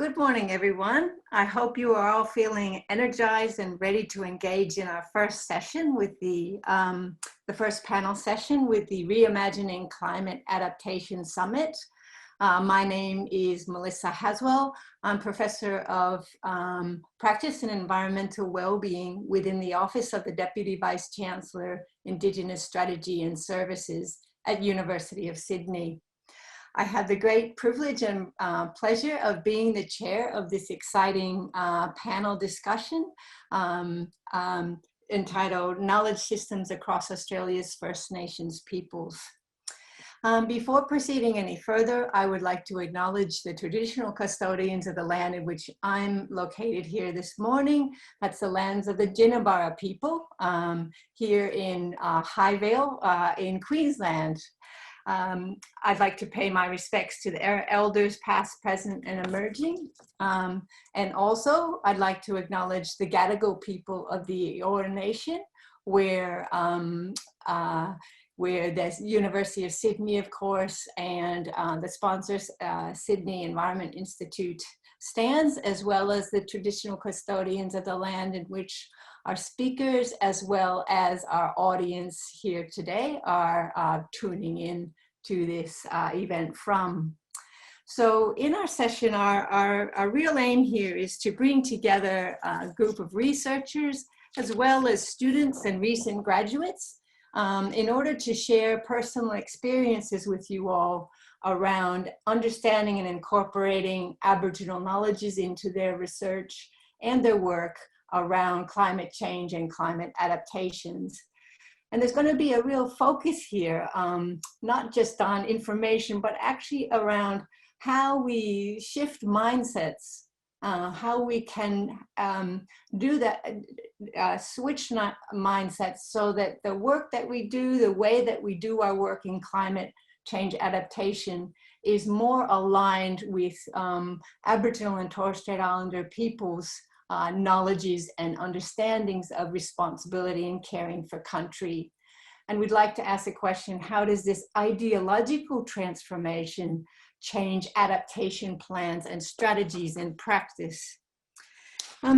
Good morning, everyone. I hope you are all feeling energized and ready to engage in our first session with the first panel session with the Reimagining Climate Adaptation Summit. My name is Melissa Haswell. I'm Professor of Practice and Environmental Wellbeing within the Office of the Deputy Vice Chancellor, Indigenous Strategy and Services at University of Sydney. I have the great privilege and pleasure of being the chair of this exciting panel discussion entitled Knowledge Systems Across Australia's First Nations Peoples. Before proceeding any further, I would like to acknowledge the traditional custodians of the land in which I'm located here this morning. That's the lands of the Jinnabara people here in Highvale in Queensland. I'd like to pay my respects to the elders past, present, and emerging. And also, I'd like to acknowledge the Gadigal people of the Eora Nation, where there's University of Sydney, of course, and the sponsors, Sydney Environment Institute stands, as well as the traditional custodians of the land in which our speakers, as well as our audience here today, are tuning in to this event from. So in our session, our real aim here is to bring together a group of researchers, as well as students and recent graduates, in order to share personal experiences with you all around understanding and incorporating Aboriginal knowledges into their research and their work around climate change and climate adaptations. And there's going to be a real focus here, not just on information, but actually around how we shift mindsets, how we can do that, switch mindsets so that the work that we do, the way that we do our work in climate change adaptation is more aligned with Aboriginal and Torres Strait Islander peoples' knowledges and understandings of responsibility and caring for country. And we'd like to ask the question, how does this ideological transformation change adaptation plans and strategies in practice? I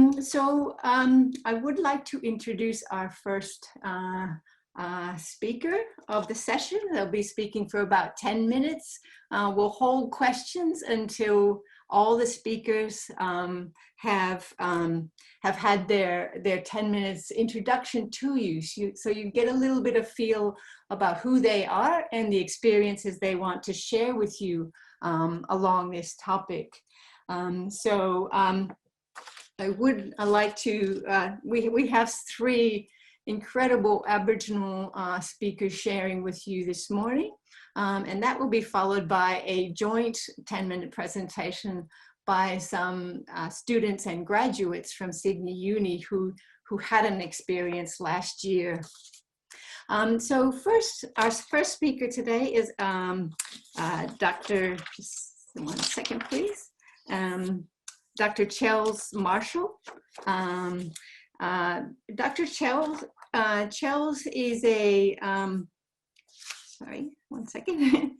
would like to introduce our first speaker of the session. They'll be speaking for about 10 minutes. We'll hold questions until all the speakers have had their 10 minutes introduction to you. So you get a little bit of feel about who they are and the experiences they want to share with you along this topic. I would like to, we have three incredible Aboriginal speakers sharing with you this morning. And that will be followed by a joint 10-minute presentation by some students and graduates from Sydney Uni who had an experience last year. So first, our first speaker today is Dr. Just one second, please. Dr. Chels Marshall. Dr. Chels is a, sorry, one second,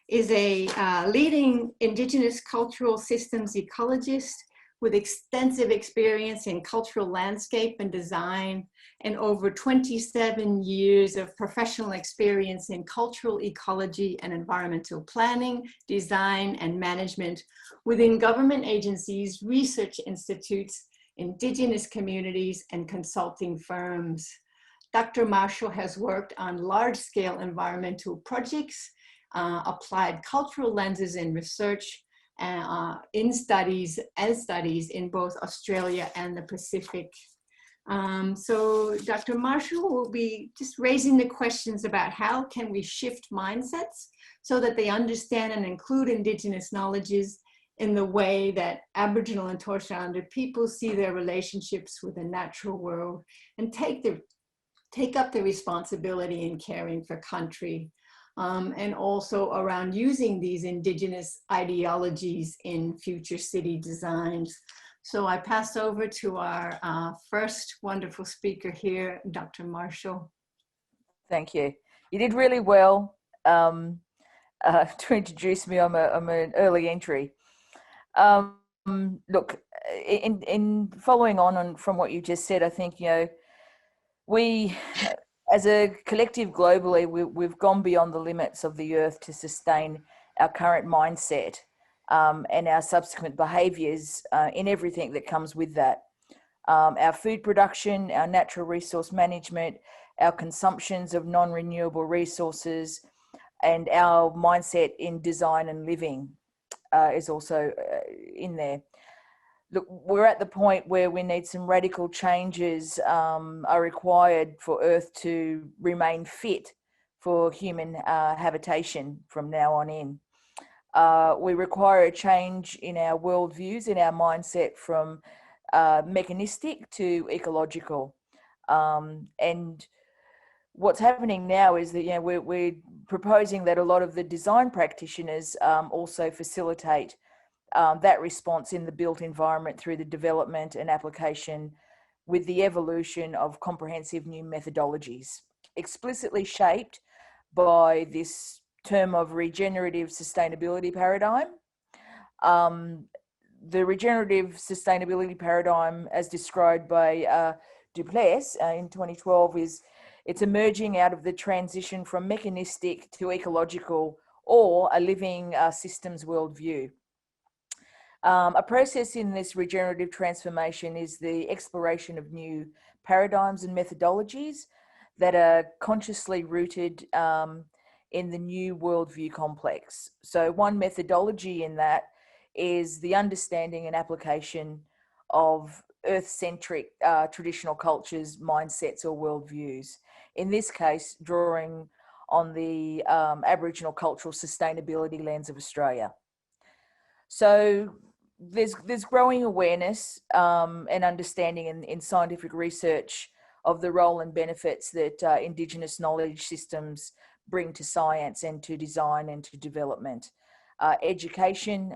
is a leading Indigenous cultural systems ecologist with extensive experience in cultural landscape and design and over 27 years of professional experience in cultural ecology and environmental planning, design, and management within government agencies, research institutes, Indigenous communities, and consulting firms. Dr. Marshall has worked on large-scale environmental projects, applied cultural lenses in research, in studies in both Australia and the Pacific. So Dr. Marshall will be just raising the questions about how can we shift mindsets so that they understand and include Indigenous knowledges in the way that Aboriginal and Torres Strait Islander people see their relationships with the natural world and take up the responsibility in caring for country, and also around using these Indigenous ideologies in future city designs. So I pass over to our first wonderful speaker here, Dr. Marshall. Thank you. You did really well to introduce me. I'm an early entry. Look, in following on from what you just said, I think, you know, we, as a collective globally, we've gone beyond the limits of the earth to sustain our current mindset and our subsequent behaviours in everything that comes with that. Our food production, our natural resource management, our consumptions of non-renewable resources, and our mindset in design and living is also in there. Look, we're at the point where we need some radical changes are required for Earth to remain fit for human habitation from now on in. We require a change in our worldviews, in our mindset from mechanistic to ecological. And what's happening now is that, you know, we're proposing that a lot of the design practitioners also facilitate that response in the built environment through the development and application with the evolution of comprehensive new methodologies, explicitly shaped by this term of regenerative sustainability paradigm. The regenerative sustainability paradigm, as described by Duplessis in 2012, it's emerging out of the transition from mechanistic to ecological or a living systems worldview. A process in this regenerative transformation is the exploration of new paradigms and methodologies that are consciously rooted in the new worldview complex. So one methodology in that is the understanding and application of earth-centric traditional cultures, mindsets or worldviews. In this case, drawing on the Aboriginal cultural sustainability lens of Australia. So there's growing awareness and understanding in scientific research of the role and benefits that Indigenous knowledge systems bring to science and to design and to development, education,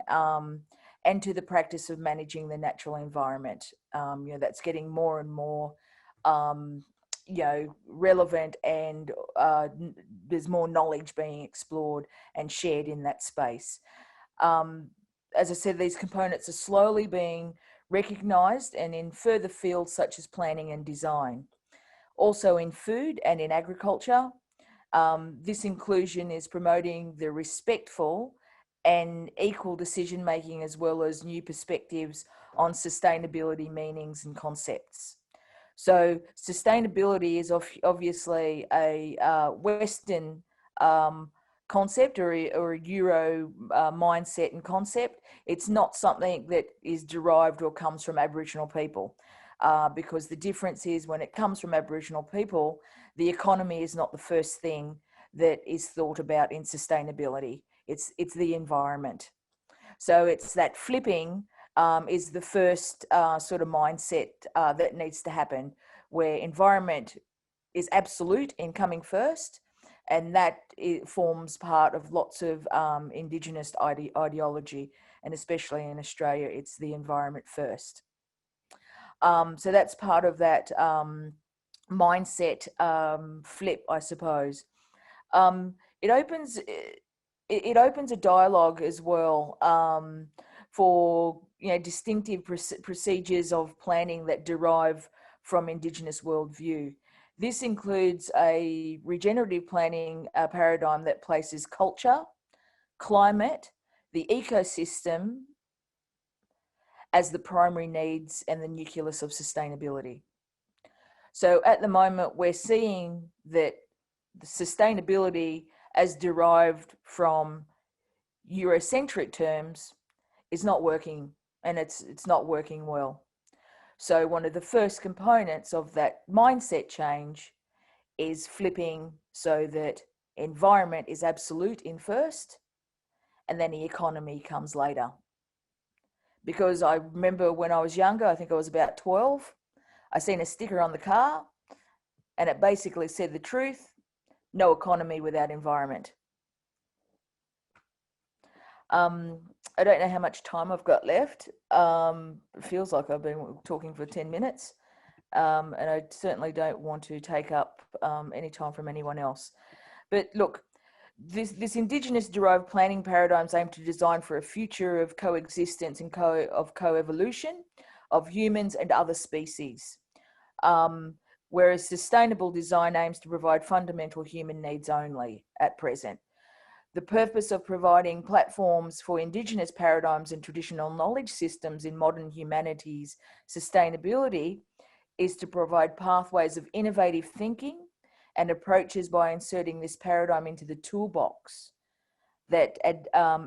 and to the practice of managing the natural environment. You know, that's getting more and more you know, relevant, and there's more knowledge being explored and shared in that space. As I said, these components are slowly being recognised and in further fields such as planning and design. Also in food and in agriculture, this inclusion is promoting the respectful and equal decision making, as well as new perspectives on sustainability meanings and concepts. So sustainability is obviously a Western concept or a Euro mindset and concept. It's not something that is derived or comes from Aboriginal people, because the difference is when it comes from Aboriginal people, the economy is not the first thing that is thought about in sustainability. It's the environment. So it's that flipping is the first sort of mindset that needs to happen, where environment is absolute in coming first, and that forms part of lots of Indigenous ideology, and especially in Australia, it's the environment first. So that's part of that mindset flip, I suppose. It opens a dialogue as well for, you know, distinctive procedures of planning that derive from Indigenous worldview. This includes a regenerative planning paradigm that places culture, climate, the ecosystem as the primary needs and the nucleus of sustainability. So at the moment, we're seeing that the sustainability as derived from Eurocentric terms is not working, and it's not working well. So one of the first components of that mindset change is flipping so that environment is absolute in first, and then the economy comes later. Because I remember when I was younger, I think I was about 12, I seen a sticker on the car and it basically said the truth: no economy without environment. I don't know how much time I've got left. It feels like I've been talking for 10 minutes. And I certainly don't want to take up any time from anyone else. But look, this Indigenous derived planning paradigms aim to design for a future of coexistence and coevolution of humans and other species. Whereas sustainable design aims to provide fundamental human needs only at present. The purpose of providing platforms for Indigenous paradigms and traditional knowledge systems in modern humanities sustainability is to provide pathways of innovative thinking and approaches by inserting this paradigm into the toolbox that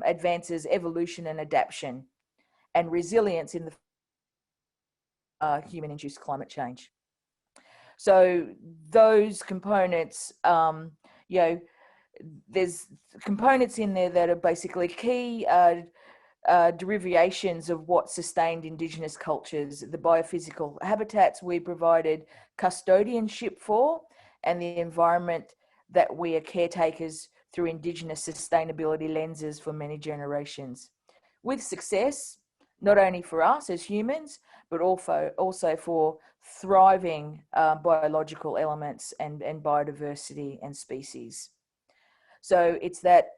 advances evolution and adaptation and resilience in the human-induced climate change. So those components, you know, there's components in there that are basically key derivations of what sustained Indigenous cultures, the biophysical habitats we provided custodianship for, and the environment that we are caretakers through Indigenous sustainability lenses for many generations. With success, not only for us as humans, but also for thriving biological elements and biodiversity and species. So it's that,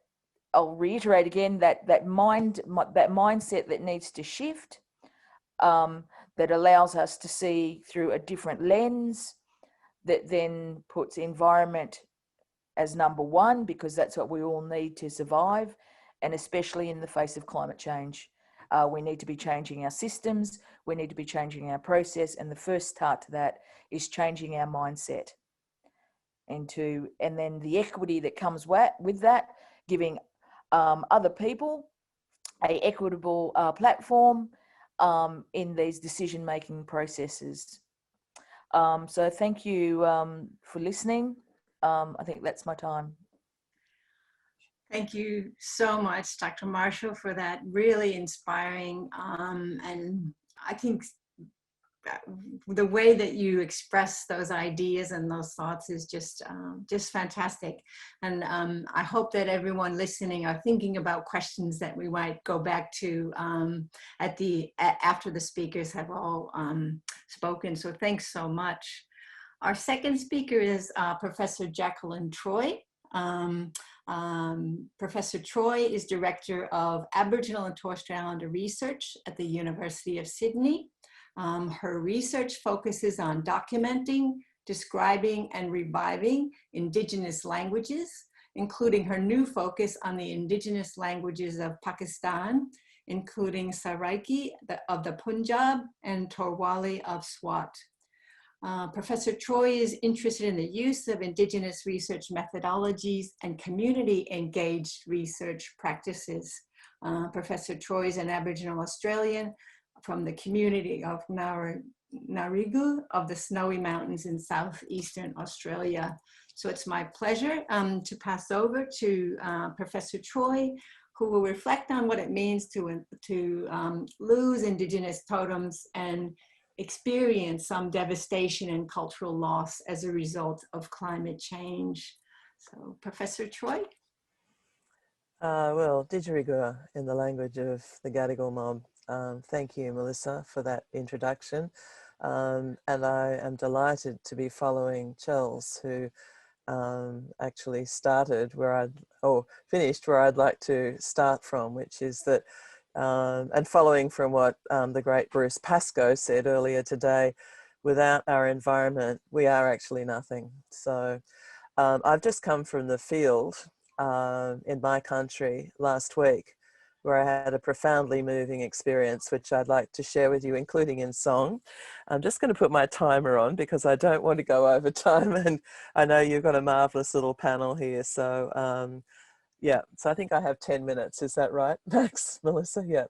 I'll reiterate again, that mindset that needs to shift, that allows us to see through a different lens, that then puts environment as number one, because that's what we all need to survive, and especially in the face of climate change. We need to be changing our systems, we need to be changing our process, and the first start to that is changing our mindset. And then the equity that comes with that, giving other people a equitable platform in these decision-making processes. So thank you for listening. I think that's my time. Thank you so much, Dr. Marshall, for that really inspiring, and I think the way that you express those ideas and those thoughts is just fantastic. And I hope that everyone listening are thinking about questions that we might go back to after the speakers have all spoken. So thanks so much. Our second speaker is Professor Jakelin Troy. Professor Troy is Director of Aboriginal and Torres Strait Islander Research at the University of Sydney. Her research focuses on documenting, describing, and reviving Indigenous languages, including her new focus on the Indigenous languages of Pakistan, including Saraiki of the Punjab and Torwali of Swat. Professor Troy is interested in the use of Indigenous research methodologies and community-engaged research practices. Professor Troy is an Aboriginal Australian from the community of Ngarigu of the Snowy Mountains in southeastern Australia. So it's my pleasure to pass over to Professor Troy, who will reflect on what it means to lose Indigenous totems and experience some devastation and cultural loss as a result of climate change. So Professor Troy. Well, didgeridoo in the language of the Gadigal mob. Thank you, Melissa, for that introduction. And I am delighted to be following Chels, who actually started finished where I'd like to start from, which is that, and following from what the great Bruce Pascoe said earlier today, without our environment, we are actually nothing. So I've just come from the field in my country last week, where I had a profoundly moving experience, which I'd like to share with you, including in song. I'm just going to put my timer on because I don't want to go over time, and I know you've got a marvelous little panel here. So yeah, so I think I have 10 minutes. Is that right, Max, Melissa? Yeah.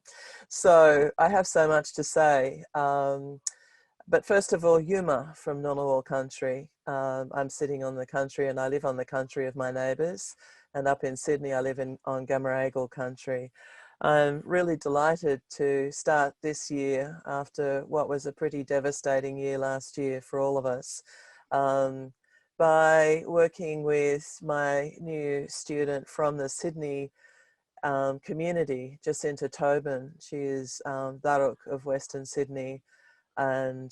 So I have so much to say. But first of all, Yuma from Ngunnawal country. I'm sitting on the country, and I live on the country of my neighbours. And up in Sydney, I live on Gamaragal country. I'm really delighted to start this year after what was a pretty devastating year last year for all of us, by working with my new student from the Sydney community, Jacinta Tobin. She is Daruk of Western Sydney, and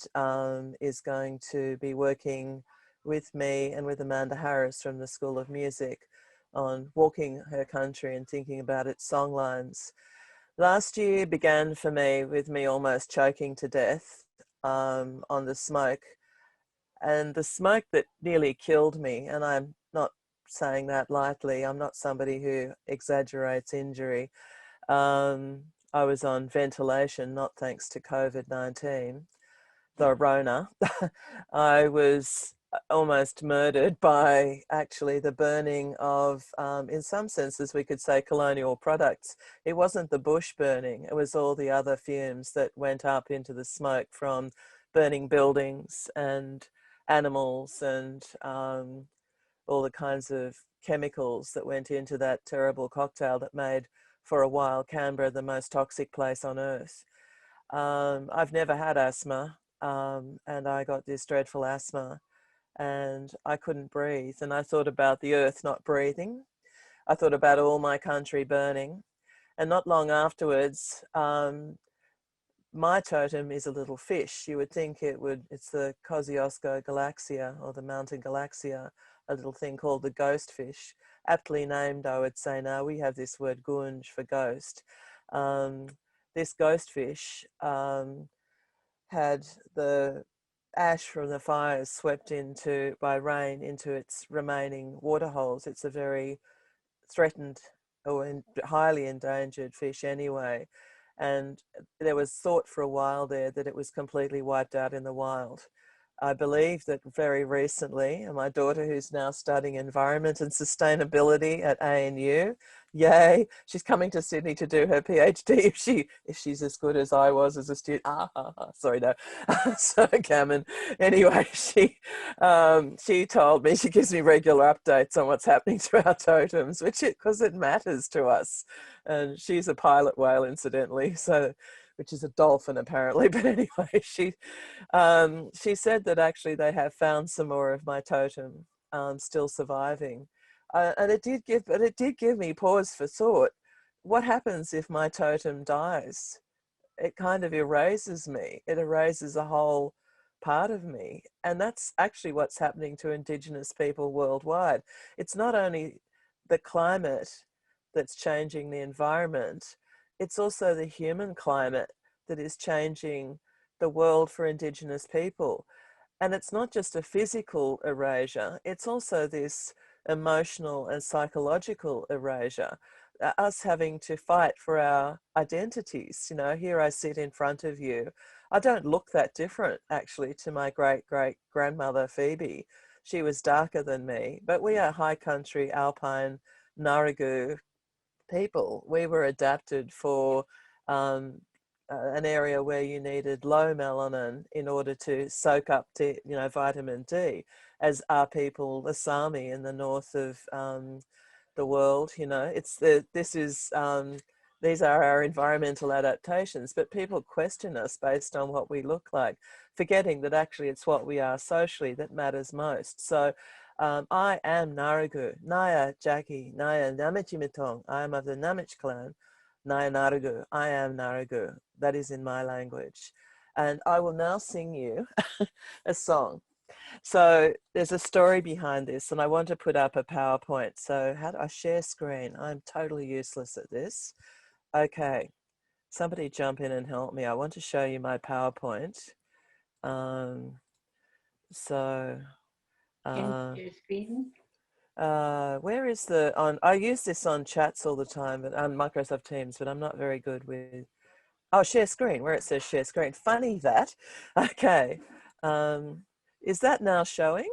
is going to be working with me and with Amanda Harris from the School of Music on walking her country and thinking about its songlines. Last year began for me with me almost choking to death on the smoke, and the smoke that nearly killed me, and I'm not saying that lightly, I'm not somebody who exaggerates injury. I was on ventilation, not thanks to COVID-19, the Rona. I was almost murdered by actually the burning of, in some senses we could say, colonial products. It wasn't the bush burning, it was all the other fumes that went up into the smoke from burning buildings and animals and all the kinds of chemicals that went into that terrible cocktail that made, for a while, Canberra the most toxic place on earth. I've never had asthma, and I got this dreadful asthma, and I couldn't breathe. And I thought about the earth not breathing. I thought about all my country burning. And not long afterwards, my totem is a little fish. You would think it's the Kosciuszko galaxia, or the mountain galaxia, a little thing called the ghost fish, aptly named, I would say now. We have this word gunj for ghost. This ghost fish had the ash from the fires swept by rain into its remaining water holes. It's a very threatened or highly endangered fish anyway. And there was thought for a while there that it was completely wiped out in the wild. I believe that very recently, and my daughter, who's now studying environment and sustainability at ANU, yay, she's coming to Sydney to do her PhD if she's as good as I was as a student. Sorry, no. So Cameron, anyway, she told me, she gives me regular updates on what's happening to our totems, because it matters to us. And she's a pilot whale, incidentally, which is a dolphin apparently, but anyway, she said that actually they have found some more of my totem still surviving, and it did give me pause for thought. What happens if my totem dies? It kind of erases me. It erases a whole part of me, and that's actually what's happening to Indigenous people worldwide. It's not only the climate that's changing the environment, it's also the human climate that is changing the world for Indigenous people. And it's not just a physical erasure, it's also this emotional and psychological erasure. Us having to fight for our identities. You know, here I sit in front of you. I don't look that different, actually, to my great-great-grandmother, Phoebe. She was darker than me, but we are high country, alpine, Ngarigu people. We were adapted for an area where you needed low melanin in order to soak up vitamin D, as are people, the Sami in the north of the world. You know, these are our environmental adaptations, but people question us based on what we look like, forgetting that actually it's what we are socially that matters most. So I am Ngarigu, Naya Jackie, Naya Namichimitong. I am of the Namich clan. Naya Ngarigu, I am Ngarigu. That is in my language. And I will now sing you a song. So there's a story behind this, and I want to put up a PowerPoint. So how do I share screen? I'm totally useless at this. Okay, somebody jump in and help me. I want to show you my PowerPoint. Can you share screen? Where is I use this on chats all the time, but on Microsoft Teams, but I'm not very good with, share screen, where it says share screen. Funny that. Okay. Is that now showing?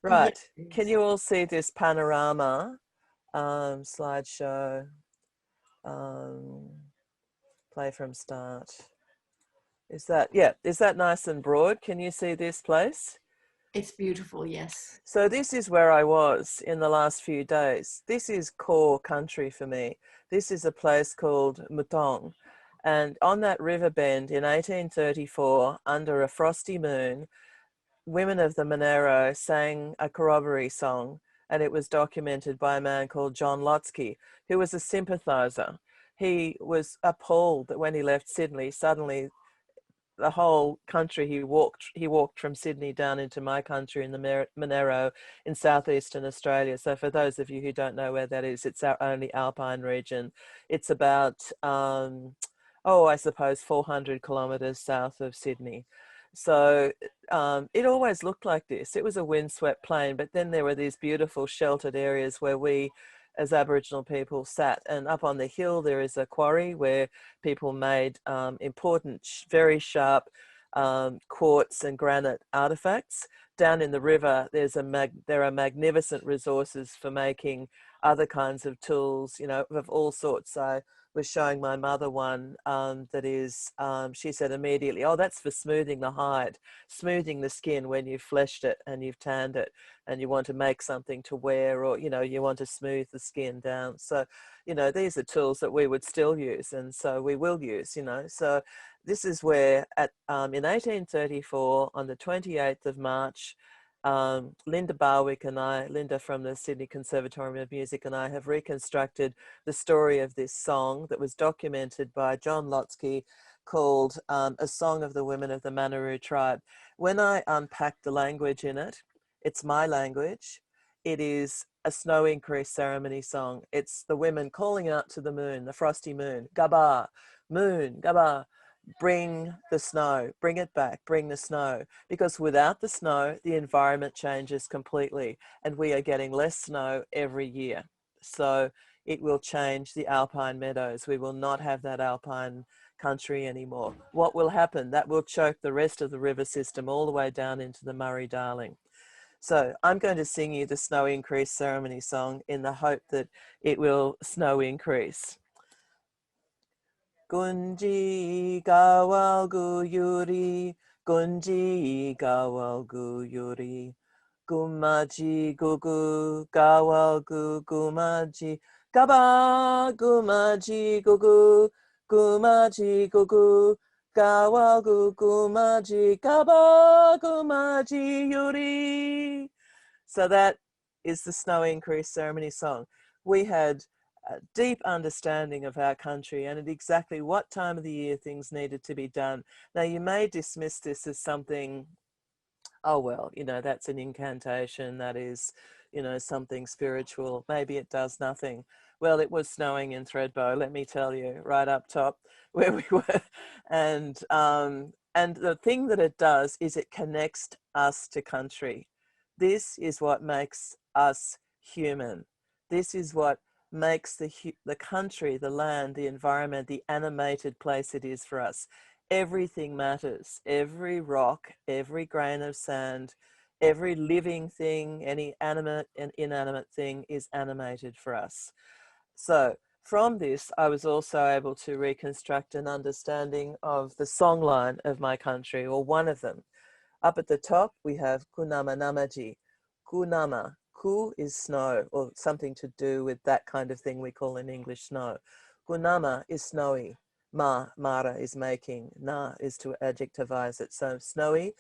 Right. Yes. Can you all see this panorama slideshow? Play from start. Is that nice and broad? Can you see this place? It's beautiful, yes. So this is where I was in the last few days. This is core country for me. This is a place called Mutong. And on that river bend in 1834, under a frosty moon, women of the Monero sang a corroboree song, and it was documented by a man called John Lotsky, who was a sympathizer. He was appalled that when he left Sydney, suddenly the whole country. He walked from Sydney down into my country in the Monero in southeastern Australia. So for those of you who don't know where that is, it's our only alpine region. It's about I suppose 400 kilometers south of Sydney. So it always looked like this. It was a windswept plain, but then there were these beautiful sheltered areas where we as Aboriginal people sat, and up on the hill there is a quarry where people made important, very sharp quartz and granite artifacts. Down in the river there are magnificent resources for making other kinds of tools, you know, of all sorts. I was showing my mother one that is, she said immediately, oh, that's for smoothing the hide, smoothing the skin when you've fleshed it and you've tanned it and you want to make something to wear, or, you know, you want to smooth the skin down. So, you know, these are tools that we would still use, and so we will use, you know. So this is where in 1834, on the 28th of March, Linda Barwick and I, Linda from the Sydney Conservatorium of Music, and I have reconstructed the story of this song that was documented by John Lotsky, called A Song of the Women of the Manaroo Tribe. When I unpacked the language in it, it's my language. It is a snow increase ceremony song. It's the women calling out to the moon, the frosty moon, Gaba, moon, Gaba, bring the snow, bring it back, bring the snow. Because without the snow, the environment changes completely, and we are getting less snow every year. So it will change the alpine meadows. We will not have that alpine country anymore. What will happen? That will choke the rest of the river system all the way down into the Murray-Darling. So I'm going to sing you the snow increase ceremony song in the hope that it will snow increase. Gunji gawal guyuri, gunji gawal guyuri, gumaji gugu gawal gumaji, gaba gumaji gugu, gumaji gugu, gawal gumaji, gaba gumaji yuri. So that is the snow increase ceremony song. We had a deep understanding of our country and at exactly what time of the year things needed to be done. Now, you may dismiss this as something, oh, well, you know, that's an incantation, that is, you know, something spiritual. Maybe it does nothing. Well, it was snowing in Thredbo, let me tell you, right up top where we were. And the thing that it does is it connects us to country. This is what makes us human. This is what makes the country, the land, the environment, the animated place it is for us. Everything matters. Every rock, every grain of sand, every living thing, any animate and inanimate thing is animated for us. So from this, I was also able to reconstruct an understanding of the songline of my country, or one of them. Up at the top, we have Kunama Namaji. Kunama. Ku is snow, or something to do with that kind of thing we call in English snow. Kunama is snowy. Mara is making. Na is to adjectivize it. So snowy.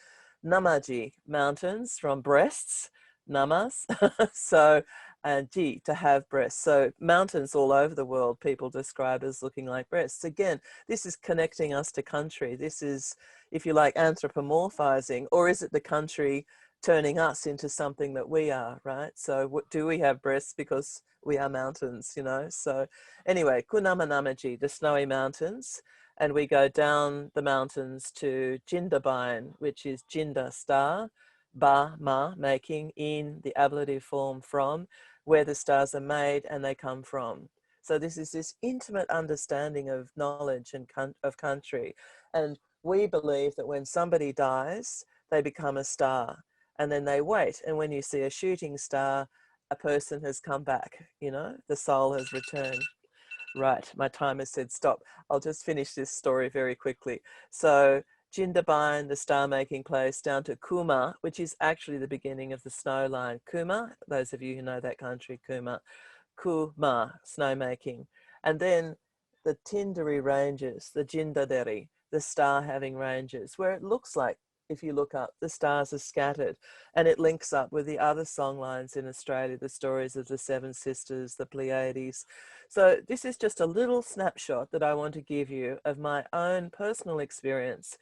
Namaji, mountains, from breasts. Namas. So, and ji, to have breasts. So mountains all over the world, people describe as looking like breasts. Again, this is connecting us to country. This is, if you like, anthropomorphizing, or is it the country turning us into something that we are, right? So do we have breasts because we are mountains, you know? So anyway, Kunama Namaji, the snowy mountains, and we go down the mountains to Jindabyne, which is Jinda, star, Ba, ma, making, in, the ablative form, from, where the stars are made and they come from. So this is this intimate understanding of knowledge and of country. And we believe that when somebody dies, they become a star. And then they wait. And when you see a shooting star, a person has come back, you know, the soul has returned. Right, my timer said stop. I'll just finish this story very quickly. So Jindabyne, the star-making place, down to Kuma, which is actually the beginning of the snow line. Kuma, those of you who know that country, Kuma. Kuma, snowmaking. And then the Tindari ranges, the Jindaderi, the star-having ranges, where it looks like, if you look up, the stars are scattered, and it links up with the other songlines in Australia, the stories of the Seven Sisters, the Pleiades. So this is just a little snapshot that I want to give you of my own personal experience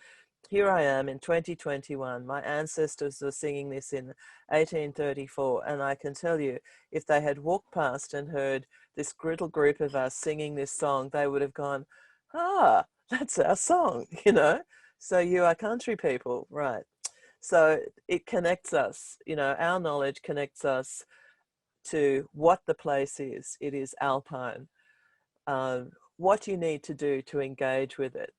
here I am in 2021. My ancestors were singing this in 1834, and I can tell you, if they had walked past and heard this little group of us singing this song, they would have gone, ah, that's our song, you know? So you are country people, right? So it connects us, you know, our knowledge connects us to what the place is. It is alpine. What you need to do to engage with it,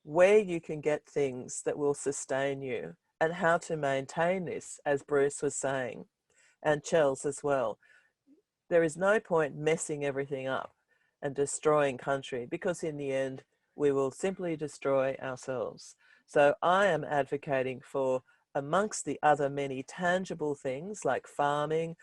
where you can get things that will sustain you, and how to maintain this, as Bruce was saying, and Chels as well. There is no point messing everything up and destroying country, because in the end, we will simply destroy ourselves. So I am advocating for, amongst the other many tangible things like farming,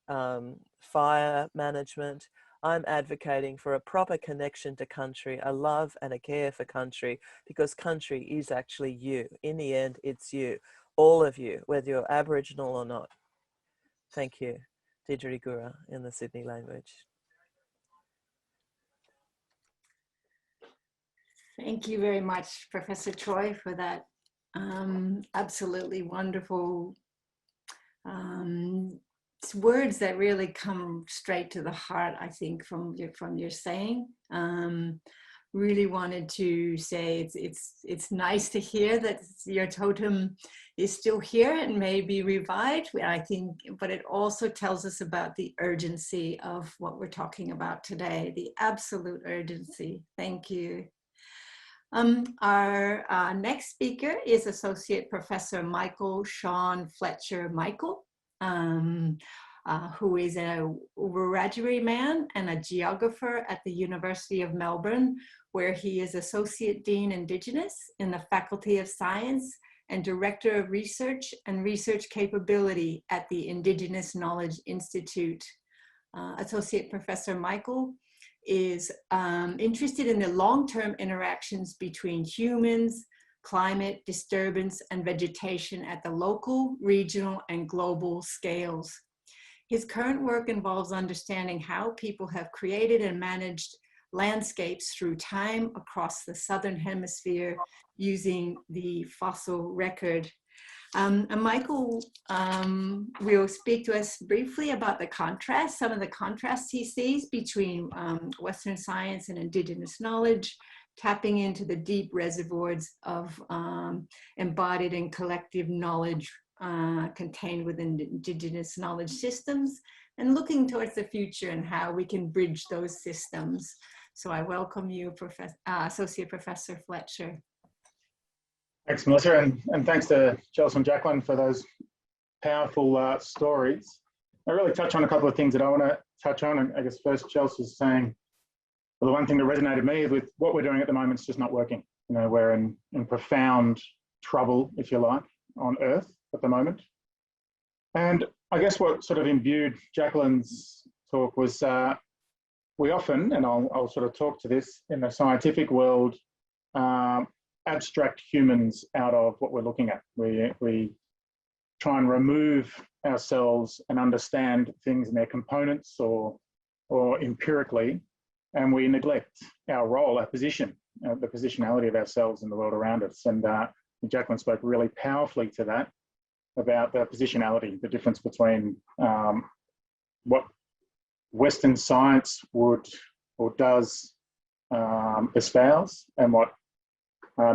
fire management, I'm advocating for a proper connection to country, a love and a care for country, because country is actually you. In the end, it's you, all of you, whether you're Aboriginal or not. Thank you. Didgeridoo in the Sydney language. Thank you very much, Professor Troy, for that absolutely wonderful words that really come straight to the heart, I think, from your saying. Really wanted to say it's nice to hear that your totem is still here and may be revived, I think, but it also tells us about the urgency of what we're talking about today, the absolute urgency. Thank you. Our next speaker is Associate Professor Michael-Shawn Fletcher Michael, who is a Wiradjuri man and a geographer at the University of Melbourne, where he is Associate Dean Indigenous in the Faculty of Science and Director of Research and Research Capability at the Indigenous Knowledge Institute. Associate Professor Michael is interested in the long-term interactions between humans, climate, disturbance, and vegetation at the local, regional, and global scales. His current work involves understanding how people have created and managed landscapes through time across the Southern Hemisphere using the fossil record. And Michael will speak to us briefly about the contrast, some of the contrasts he sees between Western science and Indigenous knowledge, tapping into the deep reservoirs of embodied and collective knowledge contained within Indigenous knowledge systems, and looking towards the future and how we can bridge those systems. So I welcome you, Associate Professor Fletcher. Thanks, Melissa, and thanks to Chels and Jakelin for those powerful stories. I really touch on a couple of things that I want to touch on. And I guess first, Chels was saying, well, the one thing that resonated me with what we're doing at the moment is just not working. You know, we're in profound trouble, if you like, on Earth at the moment. And I guess what sort of imbued Jakelin's talk was we often, and I'll sort of talk to this in the scientific world, abstract humans out of what we're looking at. We try and remove ourselves and understand things in their components or empirically, and we neglect our role, our position, the positionality of ourselves in the world around us. And Jakelin spoke really powerfully to that, about the positionality, the difference between what Western science would or does espouse and what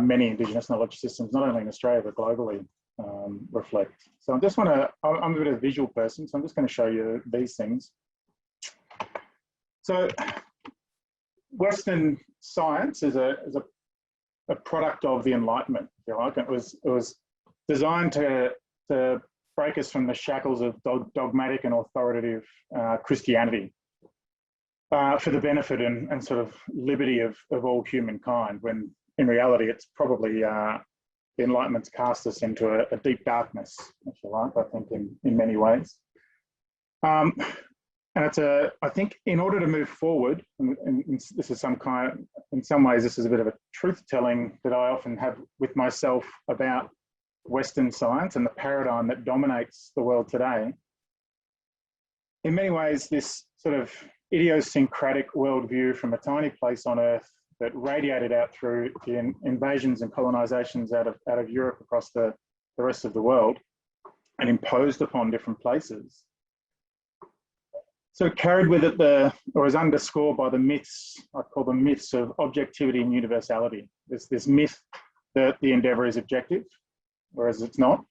many Indigenous knowledge systems, not only in Australia, but globally, reflect. So I just want to, I'm a bit of a visual person, so I'm just going to show you these things. So Western science is a product of the Enlightenment, if you like. It was designed to break us from the shackles of dogmatic and authoritative Christianity for the benefit and sort of liberty of all humankind, when in reality, it's probably the Enlightenment's cast us into a deep darkness, if you like, I think, in many ways. And it's I think in order to move forward, and this is in some ways, this is a bit of a truth-telling that I often have with myself about Western science and the paradigm that dominates the world today. In many ways, this sort of idiosyncratic worldview from a tiny place on Earth that radiated out through the invasions and colonizations out of Europe across the rest of the world and imposed upon different places. So it carried with it or is underscored by the myths, I call them myths of objectivity and universality. There's this myth that the endeavour is objective, whereas it's not.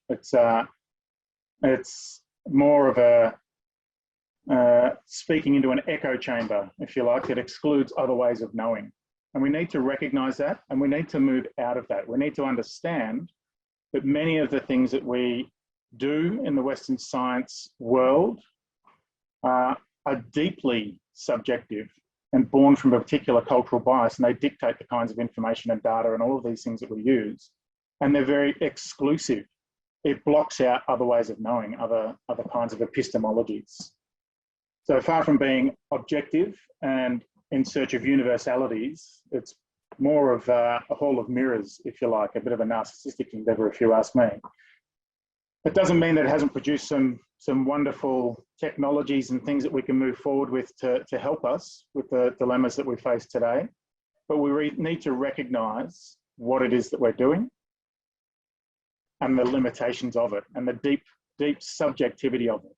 It's more of a speaking into an echo chamber, if you like, that excludes other ways of knowing. And we need to recognise that, and we need to move out of that. We need to understand that many of the things that we do in the Western science world are deeply subjective and born from a particular cultural bias, and they dictate the kinds of information and data and all of these things that we use. And they're very exclusive. It blocks out other ways of knowing, other kinds of epistemologies. So far from being objective and in search of universalities, it's more of a hall of mirrors, if you like, a bit of a narcissistic endeavour, if you ask me. It doesn't mean that it hasn't produced some wonderful technologies and things that we can move forward with to help us with the dilemmas that we face today. But we need to recognise what it is that we're doing and the limitations of it and the deep subjectivity of it.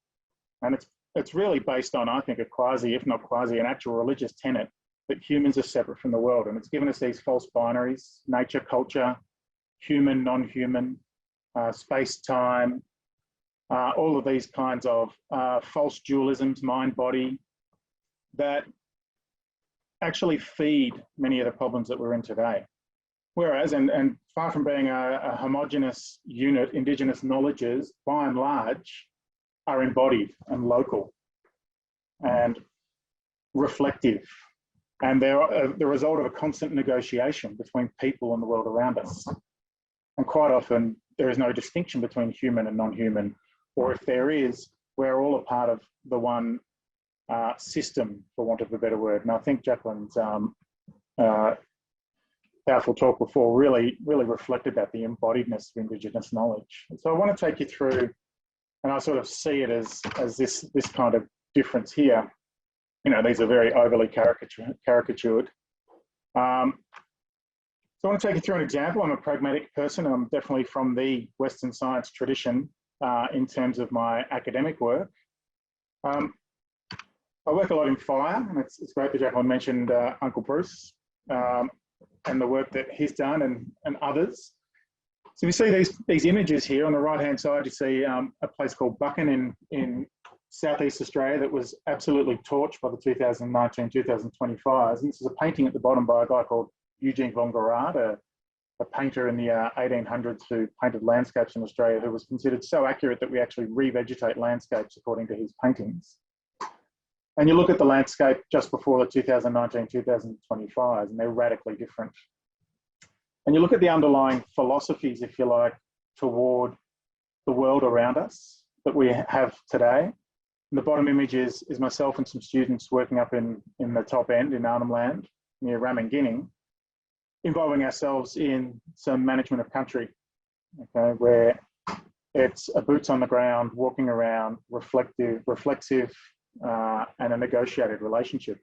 And it's really based on, I think, a quasi, if not quasi, an actual religious tenet that humans are separate from the world. And it's given us these false binaries: nature, culture, human, non-human, space, time, all of these kinds of false dualisms, mind, body, that actually feed many of the problems that we're in today. Whereas, and far from being a homogenous unit, Indigenous knowledges, by and large, are embodied and local and reflective. And they're the result of a constant negotiation between people and the world around us. And quite often, there is no distinction between human and non-human, or if there is, we're all a part of the one system, for want of a better word. And I think Jakelin's powerful talk before really reflected that, the embodiedness of Indigenous knowledge. And so I want to take you through, and I sort of see it as this kind of difference here. You know, these are very overly caricatured. So I want to take you through an example. I'm a pragmatic person, and I'm definitely from the Western science tradition in terms of my academic work. I work a lot in fire, and it's great that Jakelin mentioned Uncle Bruce and the work that he's done and others. So you see these images here. On the right-hand side, you see a place called Buchan in Southeast Australia that was absolutely torched by the 2019-2020 fires. And this is a painting at the bottom by a guy called Eugene von Gerard, a painter in the 1800s who painted landscapes in Australia, who was considered so accurate that we actually revegetate landscapes according to his paintings. And you look at the landscape just before the 2019-2020 fires, and they're radically different. And you look at the underlying philosophies, if you like, toward the world around us that we have today. And the bottom image is myself and some students working up in the top end in Arnhem Land near Reimagining, involving ourselves in some management of country, okay, where it's a boots on the ground, walking around, reflexive, and a negotiated relationship.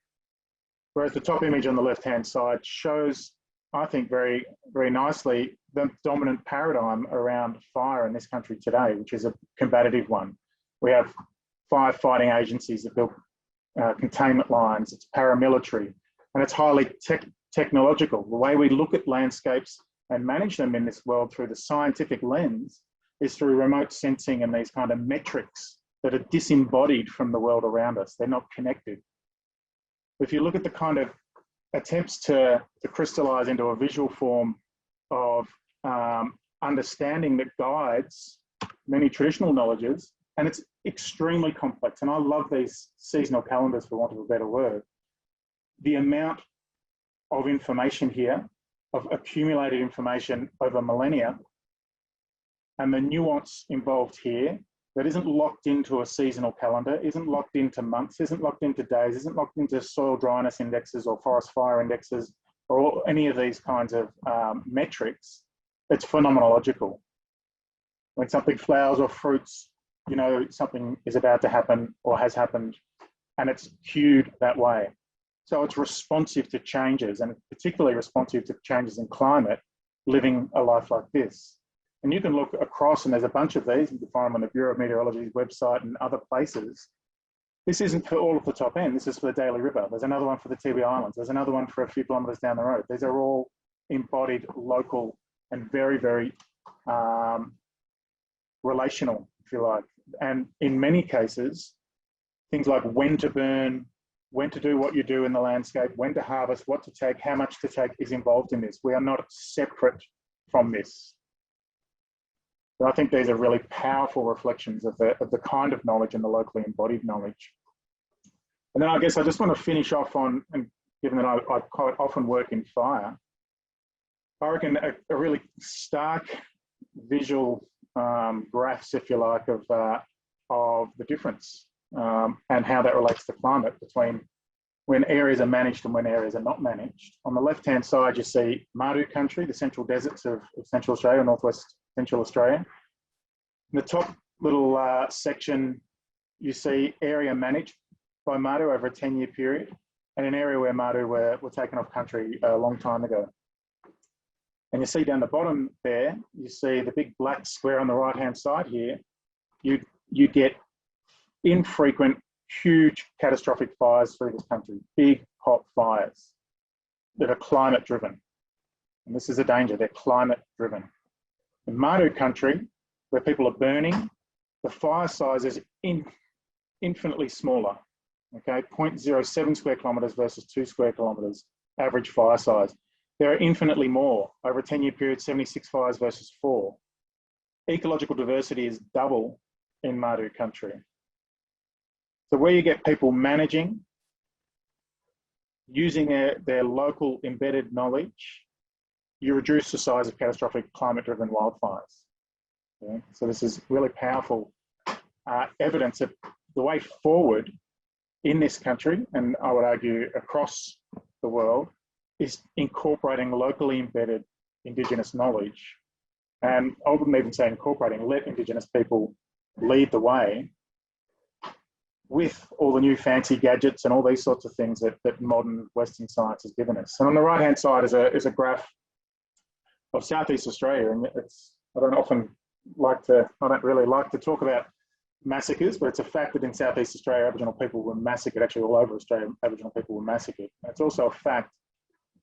Whereas the top image on the left-hand side shows, I think, very, very nicely the dominant paradigm around fire in this country today, which is a combative one. We have firefighting agencies that build containment lines, it's paramilitary, and it's highly technological. The way we look at landscapes and manage them in this world through the scientific lens is through remote sensing and these kind of metrics that are disembodied from the world around us. They're not connected. If you look at the kind of attempts to crystallize into a visual form of understanding that guides many traditional knowledges, and it's extremely complex. And I love these seasonal calendars, for want of a better word. The amount of information here, of accumulated information over millennia, and the nuance involved here that isn't locked into a seasonal calendar, isn't locked into months, isn't locked into days, isn't locked into soil dryness indexes or forest fire indexes or any of these kinds of metrics. It's phenomenological. When something flowers or fruits, you know something is about to happen or has happened, and it's cued that way. So it's responsive to changes, and particularly responsive to changes in climate, living a life like this. And you can look across, and there's a bunch of these. You can find them on the Bureau of Meteorology's website and other places. This isn't for all of the top end. This is for the Daly River. There's another one for the Tiwi Islands. There's another one for a few kilometres down the road. These are all embodied, local, and very, very relational, if you like. And in many cases, things like when to burn, when to do what you do in the landscape, when to harvest, what to take, how much to take is involved in this. We are not separate from this. But I think these are really powerful reflections of the kind of knowledge and the locally embodied knowledge. And then I guess I just want to finish off on, and given that I quite often work in fire, I reckon a really stark visual graphs, if you like, of the difference and how that relates to climate between when areas are managed and when areas are not managed. On the left-hand side, you see Madu country, the central deserts of Central Australia, Northwest Central Australia. In the top little section, you see area managed by Madu over a 10-year period, and an area where Madu were taken off country a long time ago. And you see down the bottom there, you see the big black square on the right-hand side here, you get infrequent, huge catastrophic fires through this country, big hot fires that are climate driven. And this is a danger, they're climate driven. In Madu country, where people are burning, the fire size is infinitely smaller, okay? 0.07 square kilometres versus 2 square kilometres, average fire size. There are infinitely more. Over a 10-year period, 76 fires versus 4. Ecological diversity is double in Madu country. So where you get people managing, using their local embedded knowledge, you reduce the size of catastrophic climate-driven wildfires. Okay? So this is really powerful evidence that the way forward in this country, and I would argue across the world, is incorporating locally embedded Indigenous knowledge. And I wouldn't even say incorporating, let Indigenous people lead the way with all the new fancy gadgets and all these sorts of things that modern Western science has given us. And on the right-hand side is a graph of Southeast Australia. And I don't really like to talk about massacres, but it's a fact that in Southeast Australia, Aboriginal people were massacred. Actually, all over Australia, Aboriginal people were massacred. And it's also a fact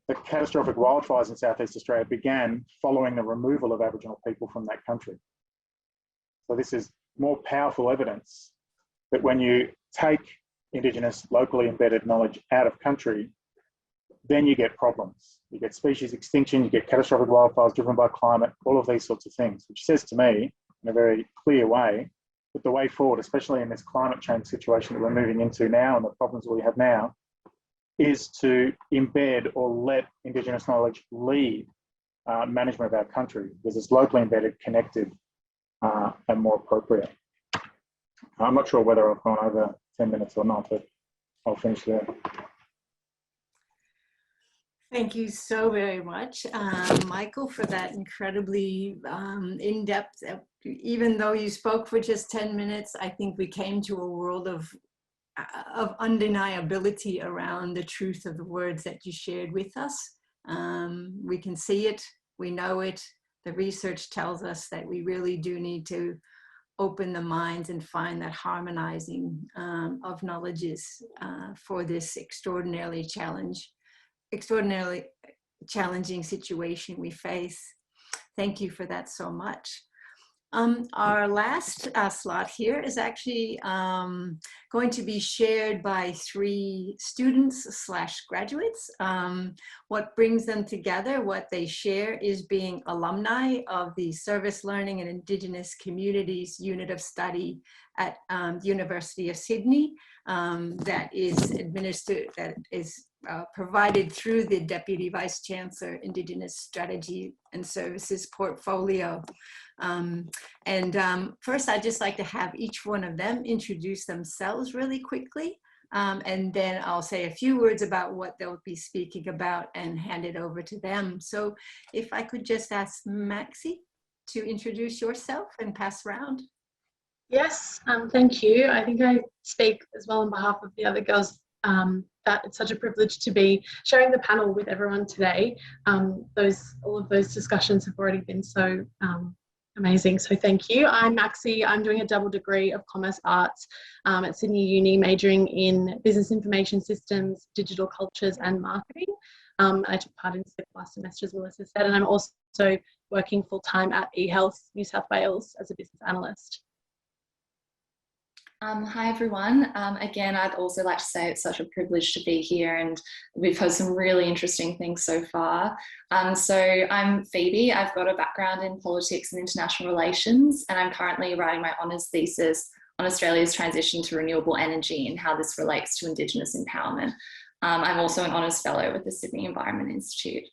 that catastrophic wildfires in Southeast Australia began following the removal of Aboriginal people from that country. So this is more powerful evidence that when you take Indigenous, locally embedded knowledge out of country, then you get problems. You get species extinction, you get catastrophic wildfires driven by climate, all of these sorts of things, which says to me in a very clear way that the way forward, especially in this climate change situation that we're moving into now and the problems that we have now, is to embed or let Indigenous knowledge lead management of our country, because it's locally embedded, connected, and more appropriate. I'm not sure whether I've gone over 10 minutes or not, but I'll finish there. Thank you so very much, Michael, for that incredibly in-depth, even though you spoke for just 10 minutes, I think we came to a world of undeniability around the truth of the words that you shared with us. We can see it, we know it, the research tells us that we really do need to open the minds and find that harmonizing of knowledges for this extraordinarily challenging situation we face. Thank you for that so much. Our last slot here is actually going to be shared by 3 students / graduates. What brings them together, what they share, is being alumni of the Service Learning and Indigenous Communities Unit of Study at the University of Sydney that is provided through the Deputy Vice Chancellor Indigenous Strategy and Services portfolio. First, I'd just like to have each one of them introduce themselves really quickly, and then I'll say a few words about what they'll be speaking about and hand it over to them. So if I could just ask Maxie to introduce yourself and pass around. Yes, thank you. I think I speak as well on behalf of the other girls that it's such a privilege to be sharing the panel with everyone today. All of those discussions have already been so amazing, so thank you. I'm Maxie. I'm doing a double degree of Commerce Arts at Sydney Uni, majoring in Business Information Systems, Digital Cultures and Marketing. I took part in SIP last semester, as Melissa said, and I'm also working full-time at eHealth New South Wales as a business analyst. Hi everyone. Again, I'd also like to say it's such a privilege to be here, and we've heard some really interesting things so far. So I'm Phoebe. I've got a background in politics and international relations, and I'm currently writing my honours thesis on Australia's transition to renewable energy and how this relates to Indigenous empowerment. I'm also an honours fellow with the Sydney Environment Institute.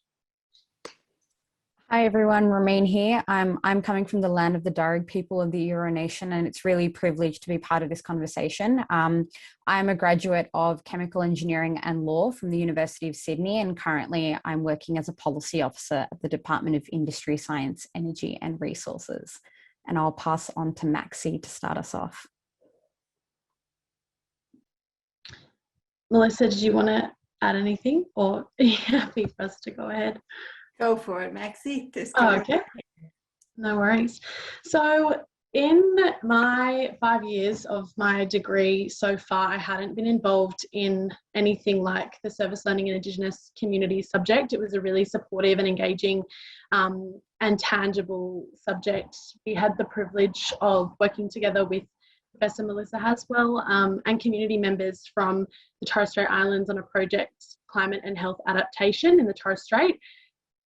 Hi everyone, Rameen here. I'm coming from the land of the Darug people of the Eora Nation, and it's really a privilege to be part of this conversation. I'm a graduate of chemical engineering and law from the University of Sydney, and currently I'm working as a policy officer at the Department of Industry, Science, Energy and Resources. And I'll pass on to Maxie to start us off. Melissa, did you want to add anything, or are you happy for us to go ahead? Go for it, Maxie. Okay, no worries. So in my 5 years of my degree so far, I hadn't been involved in anything like the service learning and Indigenous communities subject. It was a really supportive and engaging and tangible subject. We had the privilege of working together with Professor Melissa Haswell and community members from the Torres Strait Islands on a project, Climate and Health Adaptation in the Torres Strait.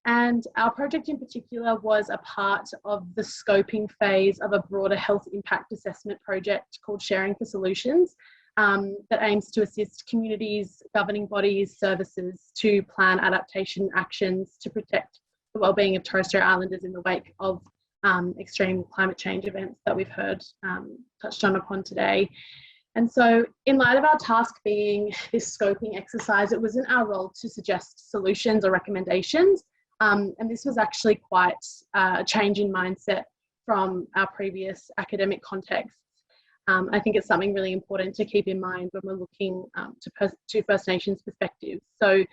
And our project in particular was a part of the scoping phase of a broader health impact assessment project called Sharing for Solutions that aims to assist communities, governing bodies, services to plan adaptation actions to protect the wellbeing of Torres Strait Islanders in the wake of extreme climate change events that we've heard touched on upon today. And so in light of our task being this scoping exercise, it wasn't our role to suggest solutions or recommendations. And this was actually quite a change in mindset from our previous academic contexts. I think it's something really important to keep in mind when we're looking to First Nations perspectives. So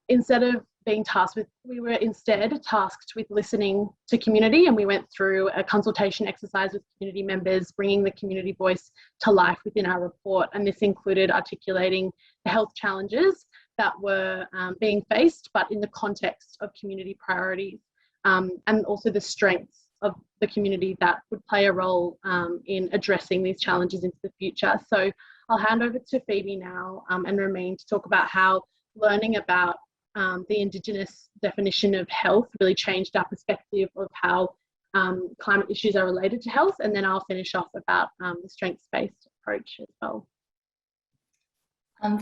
instead of being tasked with, we were instead tasked with listening to community, and we went through a consultation exercise with community members, bringing the community voice to life within our report. And this included articulating the health challenges that were being faced, but in the context of community priorities, and also the strengths of the community that would play a role in addressing these challenges into the future. So I'll hand over to Phoebe now and Rameen to talk about how learning about the Indigenous definition of health really changed our perspective of how climate issues are related to health, and then I'll finish off about the strengths-based approach as well.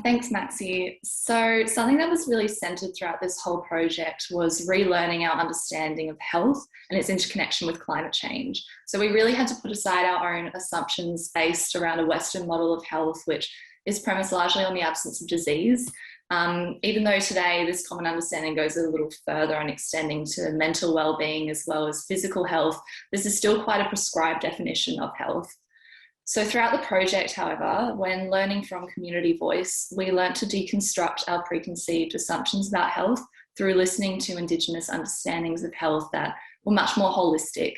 Thanks, Maxie. So something that was really centred throughout this whole project was relearning our understanding of health and its interconnection with climate change. So we really had to put aside our own assumptions based around a Western model of health, which is premised largely on the absence of disease. Even though today this common understanding goes a little further on extending to mental well-being as well as physical health, this is still quite a prescribed definition of health. So throughout the project, however, when learning from community voice, we learnt to deconstruct our preconceived assumptions about health through listening to Indigenous understandings of health that were much more holistic.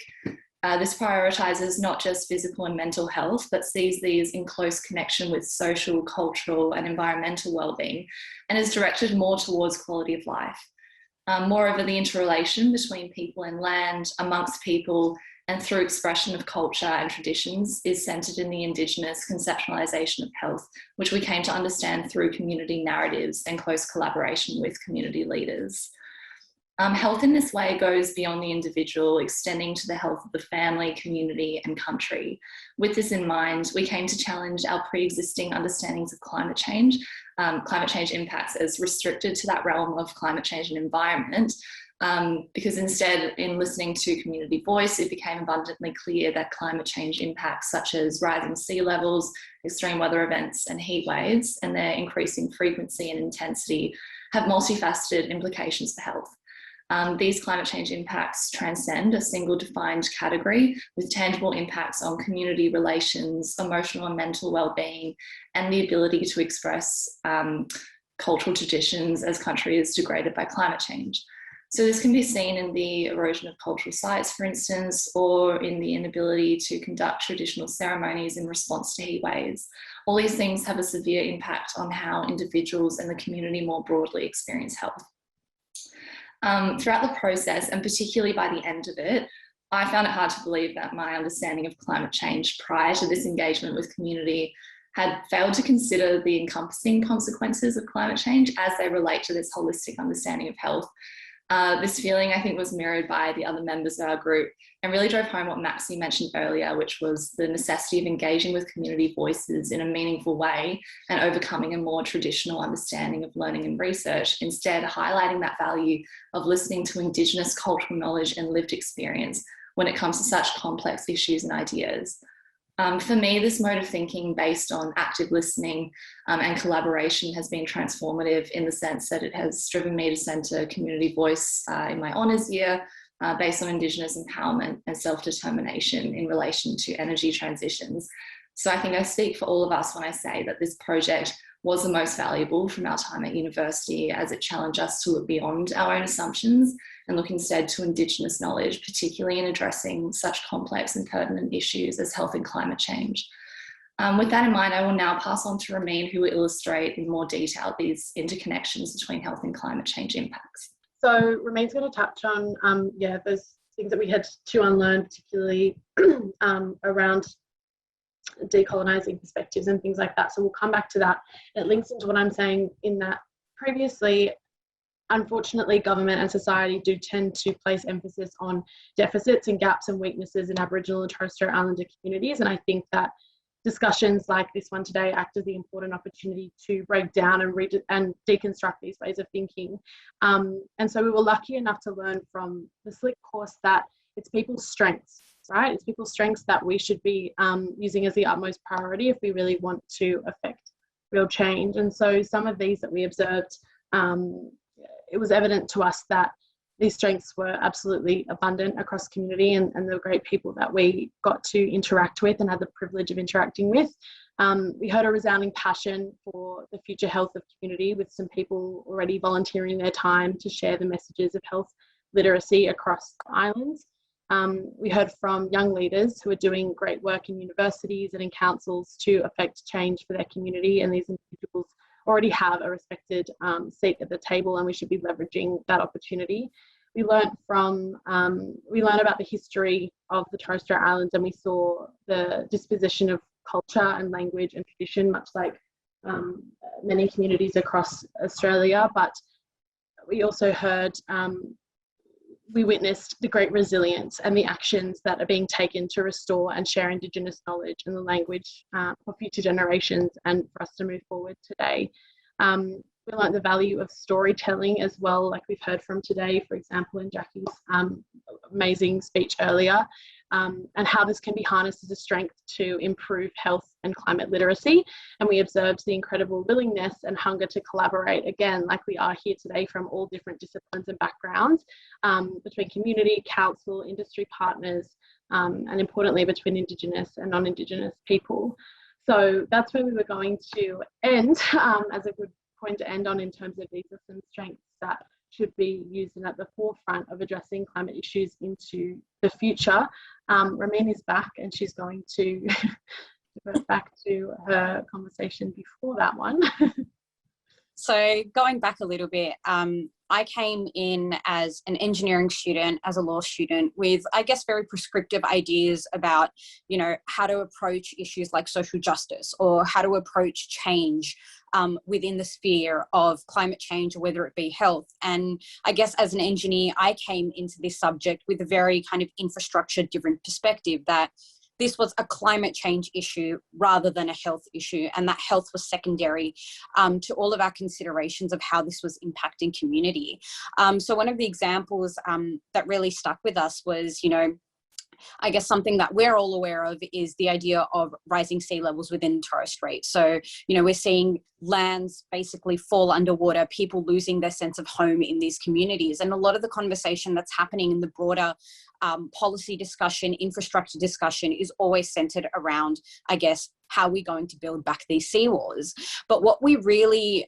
This prioritises not just physical and mental health, but sees these in close connection with social, cultural and environmental wellbeing, and is directed more towards quality of life. Moreover, the interrelation between people and land, amongst people, and through expression of culture and traditions is centred in the Indigenous conceptualisation of health, which we came to understand through community narratives and close collaboration with community leaders. Health in this way goes beyond the individual, extending to the health of the family, community and country. With this in mind, we came to challenge our pre-existing understandings of climate change impacts as restricted to that realm of climate change and environment, because instead, in listening to community voice, it became abundantly clear that climate change impacts such as rising sea levels, extreme weather events and heat waves, and their increasing frequency and intensity have multifaceted implications for health. These climate change impacts transcend a single defined category with tangible impacts on community relations, emotional and mental well-being, and the ability to express cultural traditions as country is degraded by climate change. So this can be seen in the erosion of cultural sites, for instance, or in the inability to conduct traditional ceremonies in response to heat waves. All these things have a severe impact on how individuals and the community more broadly experience health. Throughout the process, and particularly by the end of it, I found it hard to believe that my understanding of climate change prior to this engagement with community had failed to consider the encompassing consequences of climate change as they relate to this holistic understanding of health. This feeling, I think, was mirrored by the other members of our group and really drove home what Maxie mentioned earlier, which was the necessity of engaging with community voices in a meaningful way and overcoming a more traditional understanding of learning and research, instead highlighting that value of listening to Indigenous cultural knowledge and lived experience when it comes to such complex issues and ideas. For me, this mode of thinking based on active listening and collaboration has been transformative in the sense that it has driven me to centre community voice in my honours year based on Indigenous empowerment and self-determination in relation to energy transitions. So I think I speak for all of us when I say that this project was the most valuable from our time at university, as it challenged us to look beyond our own assumptions and look instead to Indigenous knowledge, particularly in addressing such complex and pertinent issues as health and climate change. With that in mind, I will now pass on to Rameen, who will illustrate in more detail these interconnections between health and climate change impacts. So Rameen's going to touch on, those things that we had to unlearn, particularly around decolonising perspectives and things like that. So we'll come back to that. It links into what I'm saying in that previously, unfortunately, government and society do tend to place emphasis on deficits and gaps and weaknesses in Aboriginal and Torres Strait Islander communities. And I think that discussions like this one today act as the important opportunity to break down and deconstruct these ways of thinking. And so we were lucky enough to learn from the Slick course that it's people's strengths, right? It's people's strengths that we should be using as the utmost priority if we really want to affect real change. And so some of these that we observed, it was evident to us that these strengths were absolutely abundant across community, and the great people that we got to interact with and had the privilege of interacting with. We heard a resounding passion for the future health of community, with some people already volunteering their time to share the messages of health literacy across the islands. We heard from young leaders who are doing great work in universities and in councils to affect change for their community, and these individuals already have a respected seat at the table, and we should be leveraging that opportunity. We learned about the history of the Torres Strait Islands, and we saw the disposition of culture and language and tradition, much like many communities across Australia. But we also heard, we witnessed the great resilience and the actions that are being taken to restore and share Indigenous knowledge and the language for future generations and for us to move forward today. We learned the value of storytelling as well, like we've heard from today, for example, in Jackie's amazing speech earlier, and how this can be harnessed as a strength to improve health and climate literacy. And we observed the incredible willingness and hunger to collaborate, again, like we are here today, from all different disciplines and backgrounds, between community, council, industry partners, and importantly, between Indigenous and non-Indigenous people. So that's where we were going to end as a good point to end on, in terms of these are some strengths that should be used and at the forefront of addressing climate issues into the future. Rameen is back, and she's going to go back to her conversation before that one. So going back a little bit, I came in as an engineering student, as a law student, with, I guess, very prescriptive ideas about, you know, how to approach issues like social justice, or how to approach change within the sphere of climate change, or whether it be health. And I guess as an engineer, I came into this subject with a very kind of infrastructure-driven perspective, that this was a climate change issue rather than a health issue, and that health was secondary to all of our considerations of how this was impacting community. So one of the examples that really stuck with us was, you know, I guess something that we're all aware of is the idea of rising sea levels within Torres Strait. So, you know, we're seeing lands basically fall underwater, people losing their sense of home in these communities. And a lot of the conversation that's happening in the broader policy discussion, infrastructure discussion is always centered around, I guess, how we're going to build back these seawalls. But what we really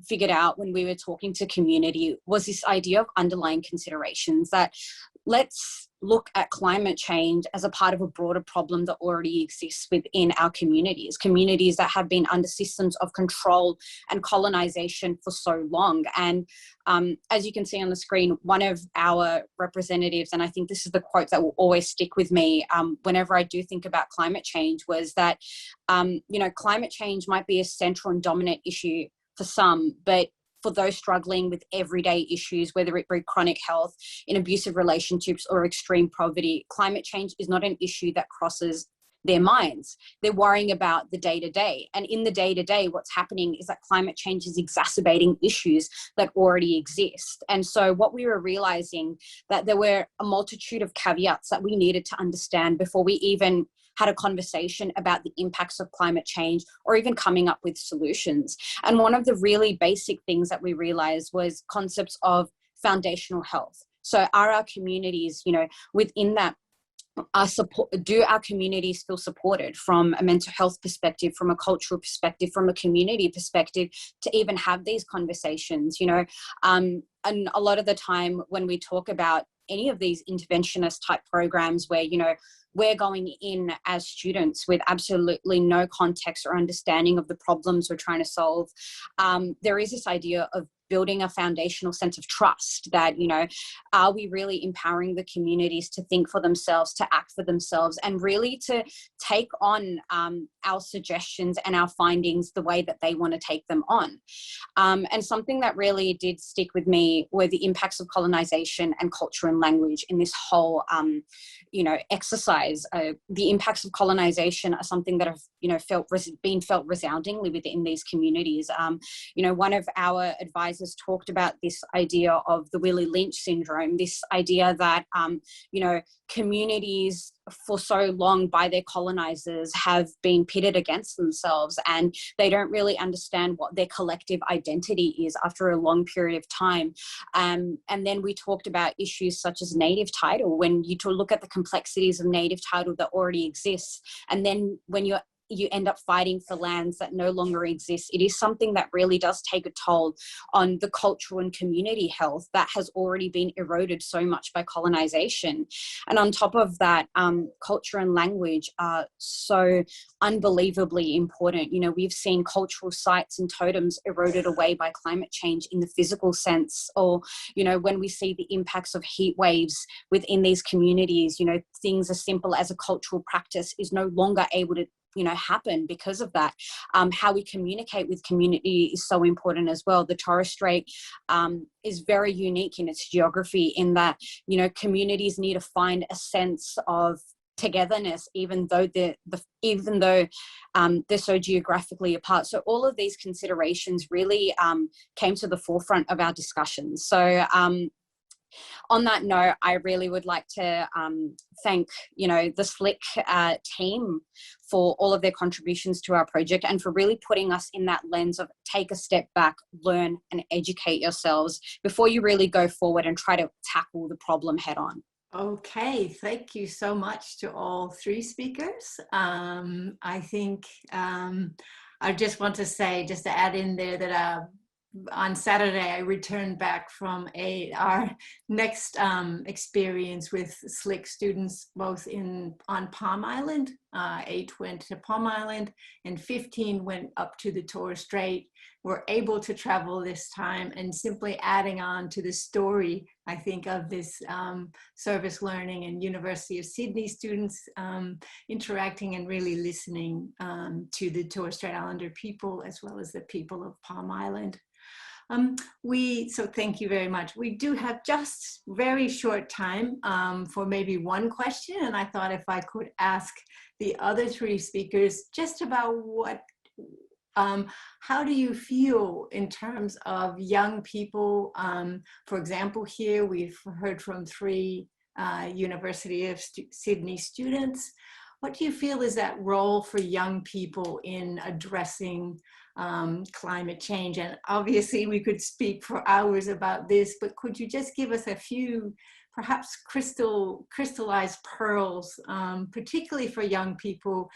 figured out when we were talking to community was this idea of underlying considerations, that let's look at climate change as a part of a broader problem that already exists within our communities that have been under systems of control and colonization for so long. And as you can see on the screen, one of our representatives, and I think this is the quote that will always stick with me whenever I do think about climate change, was that, you know, climate change might be a central and dominant issue for some, but for those struggling with everyday issues, whether it be chronic health, in abusive relationships or extreme poverty, climate change is not an issue that crosses their minds. They're worrying about the day-to-day. And in the day-to-day, what's happening is that climate change is exacerbating issues that already exist. And so what we were realizing, that there were a multitude of caveats that we needed to understand before we even had a conversation about the impacts of climate change or even coming up with solutions. And one of the really basic things that we realized was concepts of foundational health. So are our communities, you know, within that, do our communities feel supported from a mental health perspective, from a cultural perspective, from a community perspective, to even have these conversations, you know? And a lot of the time when we talk about any of these interventionist type programs where, you know, we're going in as students with absolutely no context or understanding of the problems we're trying to solve, there is this idea of building a foundational sense of trust that, you know, are we really empowering the communities to think for themselves, to act for themselves, and really to take on our suggestions and our findings the way that they want to take them on. And something that really did stick with me were the impacts of colonization and culture and language in this whole, you know, exercise. The impacts of colonization are something that have, you know, been felt resoundingly within these communities. You know, one of our advisors talked about this idea of the Willie Lynch syndrome, this idea that, you know, communities for so long by their colonizers have been pitted against themselves, and they don't really understand what their collective identity is after a long period of time. And then we talked about issues such as native title, when you look at the complexities of native title that already exists, and then when you end up fighting for lands that no longer exist, it is something that really does take a toll on the cultural and community health that has already been eroded so much by colonization. And on top of that, culture and language are so unbelievably important. You know, we've seen cultural sites and totems eroded away by climate change in the physical sense, or, you know, when we see the impacts of heat waves within these communities, you know, things as simple as a cultural practice is no longer able to, you know, happen because of that. How we communicate with community is so important as well. The Torres Strait is very unique in its geography, in that, you know, communities need to find a sense of togetherness, even though they're so geographically apart. So all of these considerations really came to the forefront of our discussions. So on that note, I really would like to thank, you know, the SLIC team for all of their contributions to our project, and for really putting us in that lens of take a step back, learn and educate yourselves before you really go forward and try to tackle the problem head on. Okay, thank you so much to all three speakers. I think I just want to say, just to add in there, that on Saturday, I returned back from our next experience with SLIC students, both on Palm Island. 8 went to Palm Island and 15 went up to the Torres Strait. Were able to travel this time, and simply adding on to the story, I think, of this service learning and University of Sydney students interacting and really listening to the Torres Strait Islander people, as well as the people of Palm Island. So thank you very much. We do have just very short time for maybe one question, and I thought if I could ask the other three speakers just about how do you feel in terms of young people? For example, here we've heard from three University of Sydney students. What do you feel is that role for young people in addressing climate change? And obviously we could speak for hours about this, but could you just give us a few perhaps crystallized pearls, particularly for young people,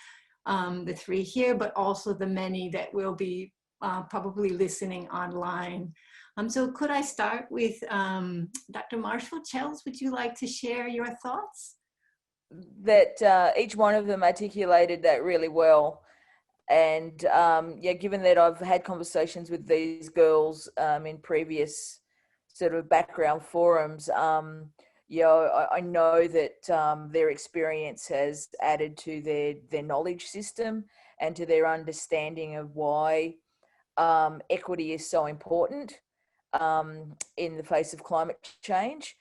the 3 here, but also the many that will be probably listening online. So could I start with Dr. Marshall? Chels, would you like to share your thoughts? That each one of them articulated that really well. And yeah, given that I've had conversations with these girls in previous sort of background forums, yeah, I know that their experience has added to their knowledge system and to their understanding of why equity is so important in the face of climate change,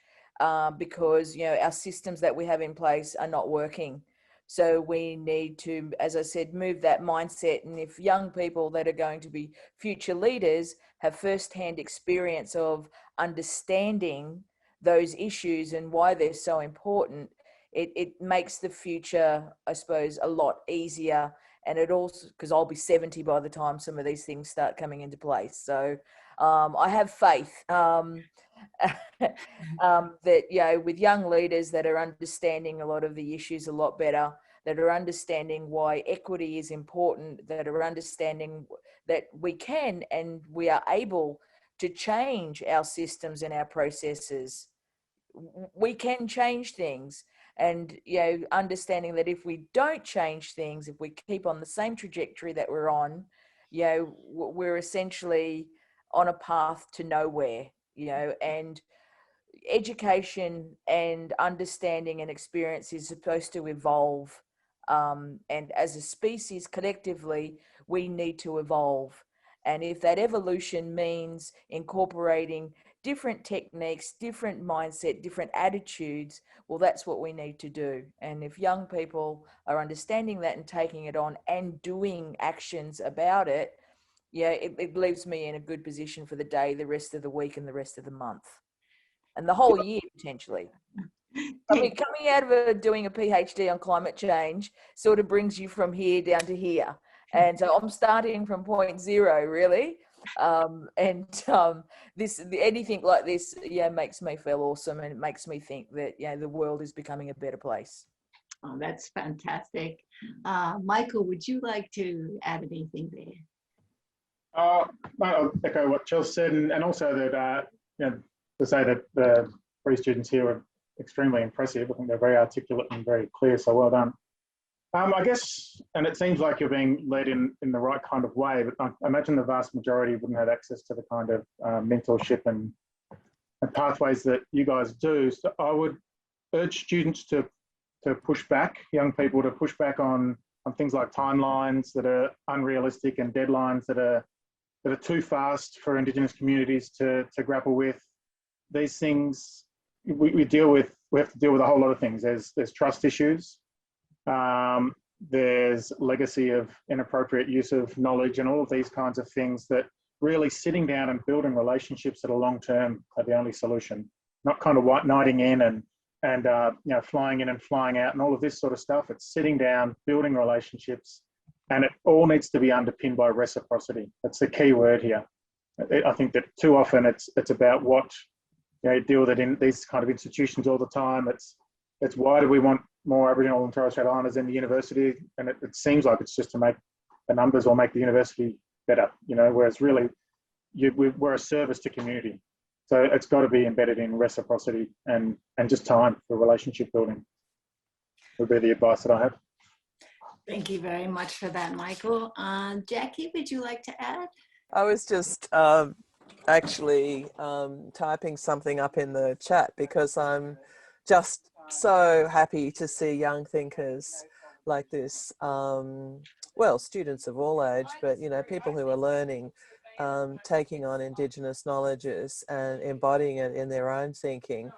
because, you know, our systems that we have in place are not working. So we need to, as I said, move that mindset. And if young people that are going to be future leaders have firsthand experience of understanding those issues and why they're so important, it makes the future, I suppose, a lot easier. And it also, because I'll be 70 by the time some of these things start coming into place. So I have faith that, you know, with young leaders that are understanding a lot of the issues a lot better, that are understanding why equity is important, that are understanding that we can and we are able to change our systems and our processes. We can change things. And, you know, understanding that if we don't change things, if we keep on the same trajectory that we're on, you know, we're essentially on a path to nowhere, you know. And education and understanding and experience is supposed to evolve. And as a species, collectively, we need to evolve. And if that evolution means incorporating different techniques, different mindset, different attitudes, well, that's what we need to do. And if young people are understanding that and taking it on and doing actions about it, yeah, it leaves me in a good position for the day, the rest of the week, and the rest of the month, and the whole year potentially. I mean, coming out of doing a PhD on climate change sort of brings you from here down to here. And so I'm starting from point zero, really. Anything like this, yeah, makes me feel awesome, and it makes me think that, you know, the world is becoming a better place. Oh, that's fantastic. Michael, would you like to add anything there? I'll echo what Chels said, and also that, you know, to say that the 3 students here are extremely impressive. I think they're very articulate and very clear, so well done. I guess, and it seems like you're being led in the right kind of way, but I imagine the vast majority wouldn't have access to the kind of mentorship and pathways that you guys do. So I would urge students to push back, young people to push back on things like timelines that are unrealistic and deadlines that are too fast for Indigenous communities to grapple with. These things we have to deal with a whole lot of things. There's trust issues. There's legacy of inappropriate use of knowledge and all of these kinds of things that really sitting down and building relationships that are long-term are the only solution, not kind of white knighting in and you know, flying in and flying out and all of this sort of stuff. It's sitting down, building relationships, and it all needs to be underpinned by reciprocity. That's the key word here. I think that too often it's about what, you know, you deal with it in these kind of institutions all the time. It's why do we want more Aboriginal and Torres Strait Islanders in the university? And it seems like it's just to make the numbers or make the university better, you know, whereas really we're a service to community. So it's got to be embedded in reciprocity and just time for relationship building would be the advice that I have. Thank you very much for that, Michael. Jackie, would you like to add? I was just actually typing something up in the chat because I'm just so happy to see young thinkers like this. Well, students of all age, but, you know, people who are learning, taking on Indigenous knowledges and embodying it in their own thinking.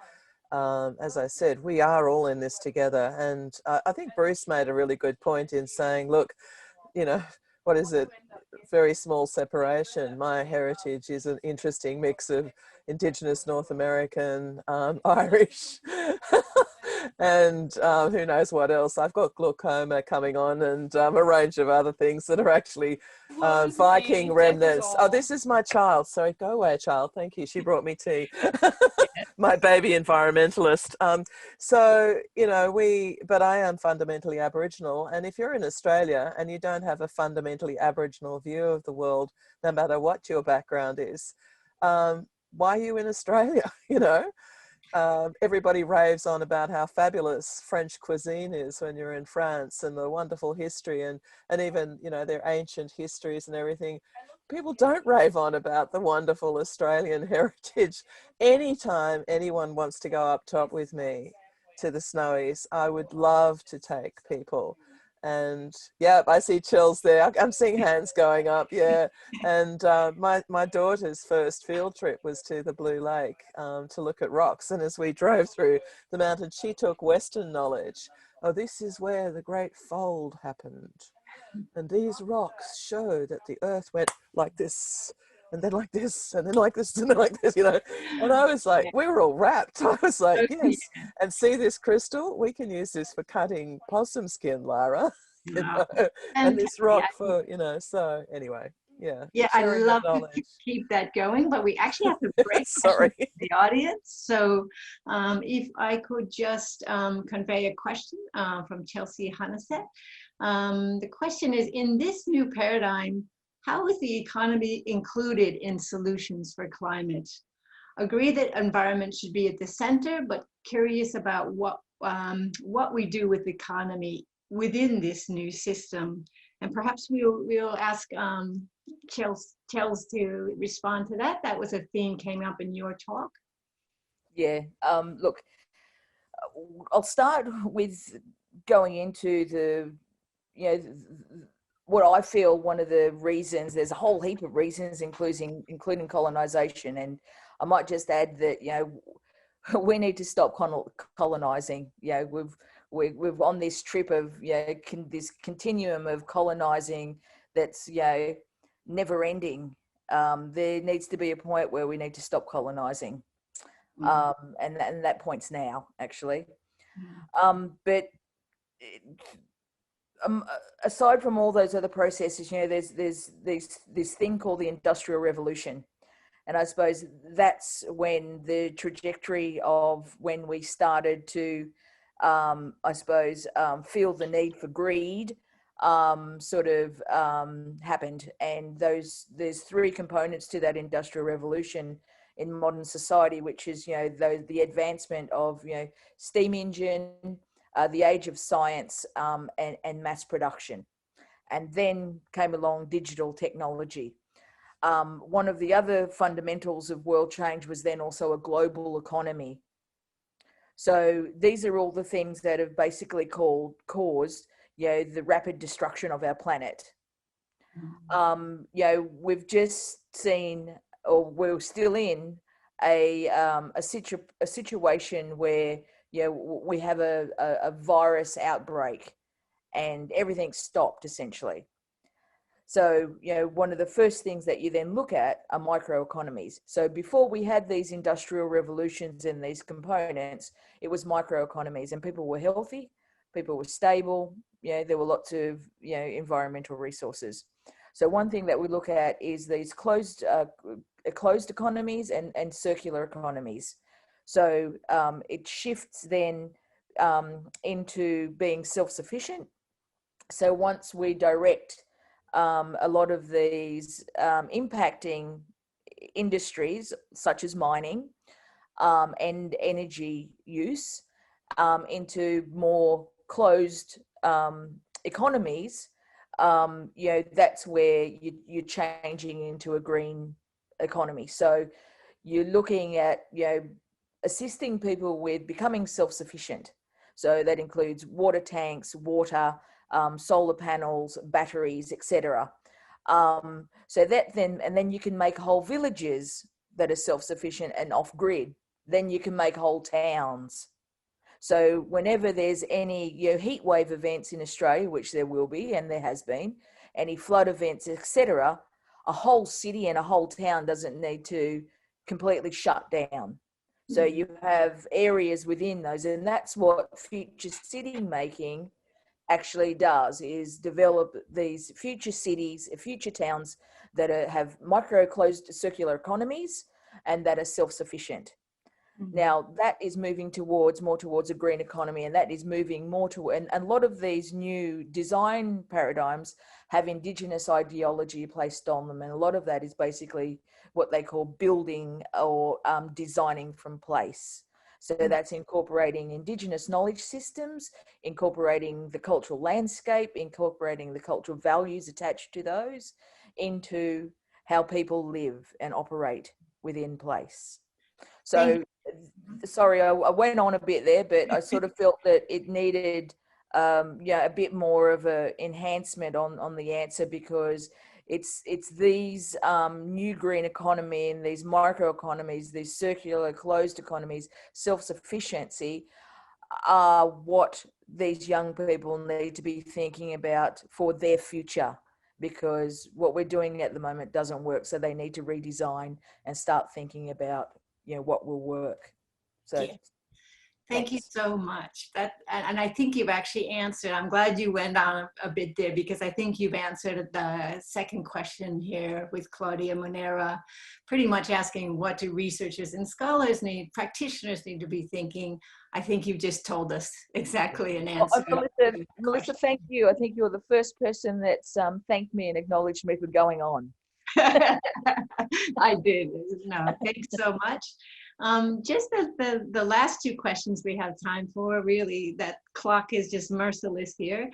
As I said, we are all in this together. And I think Bruce made a really good point in saying, look, you know, what is it, very small separation. My heritage is an interesting mix of Indigenous, North American, Irish, and who knows what else. I've got glaucoma coming on, and a range of other things that are actually Viking remnants. Oh, this is my child. Sorry, go away, child. Thank you. She brought me tea. My baby environmentalist. So, you know, but I am fundamentally Aboriginal. And if you're in Australia and you don't have a fundamentally Aboriginal view of the world, no matter what your background is, why are you in Australia? You know, everybody raves on about how fabulous French cuisine is when you're in France, and the wonderful history, and even, you know, their ancient histories and everything. People don't rave on about the wonderful Australian heritage. Anytime anyone wants to go up top with me to the Snowies, I would love to take people. And yeah, I see Chels there. I'm seeing hands going up. Yeah. And my daughter's first field trip was to the Blue Lake to look at rocks. And as we drove through the mountains, she took Western knowledge. Oh, this is where the Great Fold happened. And these rocks show that the earth went like this, and then like this, and then like this, and then like this, you know. And I was like, we were all wrapped. I was like, yes. And see this crystal? We can use this for cutting possum skin, Lara. You know? And this rock for, you know, so anyway, yeah. Yeah, I love to keep that going, but we actually have to break Sorry. the audience. So if I could just convey a question from Chelsea Hanneset. The question is, in this new paradigm, how is the economy included in solutions for climate? Agree that environment should be at the center, but curious about what we do with the economy within this new system. And perhaps we'll ask Chels to respond to that. That was a theme came up in your talk. Yeah, look, I'll start with going into the, you know, what I feel one of the reasons, there's a whole heap of reasons, including colonization. And I might just add that, you know, we need to stop colonizing. You know, we've on this trip of, you know, this continuum of colonizing that's, you know, never ending. There needs to be a point where we need to stop colonizing. And that point's now, actually. But aside from all those other processes, you know, there's this thing called the Industrial Revolution. And I suppose that's when the trajectory of when we started to, I suppose, feel the need for greed sort of happened. And there's three components to that Industrial Revolution in modern society, which is, you know, the advancement of, you know, steam engine, the age of science, and mass production. And then came along digital technology. One of the other fundamentals of world change was then also a global economy. So these are all the things that have basically caused, you know, the rapid destruction of our planet. You know, we've just seen, or we're still in a situation where, you know, we have a virus outbreak and everything stopped essentially. So, you know, one of the first things that you then look at are microeconomies. So before we had these industrial revolutions and these components, it was microeconomies, and people were healthy, people were stable, you know, there were lots of, you know, environmental resources. So one thing that we look at is these closed economies and circular economies. So it shifts then into being self-sufficient. So once we direct a lot of these impacting industries, such as mining and energy use, into more closed economies, you know, that's where you're changing into a green economy. So you're looking at, you know, assisting people with becoming self-sufficient. So that includes water tanks, water, solar panels, batteries, etc. So that then you can make whole villages that are self-sufficient and off-grid. Then you can make whole towns. So whenever there's any, you know, heat wave events in Australia, which there will be, and there has been, any flood events, etc., a whole city and a whole town doesn't need to completely shut down. So you have areas within those, and that's what future city making actually does, is develop these future cities, future towns that have micro closed circular economies and that are self-sufficient. Now that is moving more towards a green economy, and that is moving more to, and a lot of these new design paradigms have Indigenous ideology placed on them, and a lot of that is basically what they call building or designing from place. So that's incorporating Indigenous knowledge systems, incorporating the cultural landscape, incorporating the cultural values attached to those into how people live and operate within place. So, sorry, I went on a bit there, but I sort of felt that it needed a bit more of a enhancement on the answer, because it's these new green economy and these microeconomies, these circular closed economies, self-sufficiency are what these young people need to be thinking about for their future, because what we're doing at the moment doesn't work. So they need to redesign and start thinking about, what will work. So Thank you so much. And I think you've actually answered. I'm glad you went on a bit there, because I think you've answered the second question here with Claudia Monera, pretty much asking, what do researchers and scholars need, practitioners need to be thinking? I think you've just told us exactly an answer. Melissa, thank you. I think you're the first person that's thanked me and acknowledged me for going on. I did. No, thanks so much. Just the last two questions we have time for, really, that clock is just merciless here,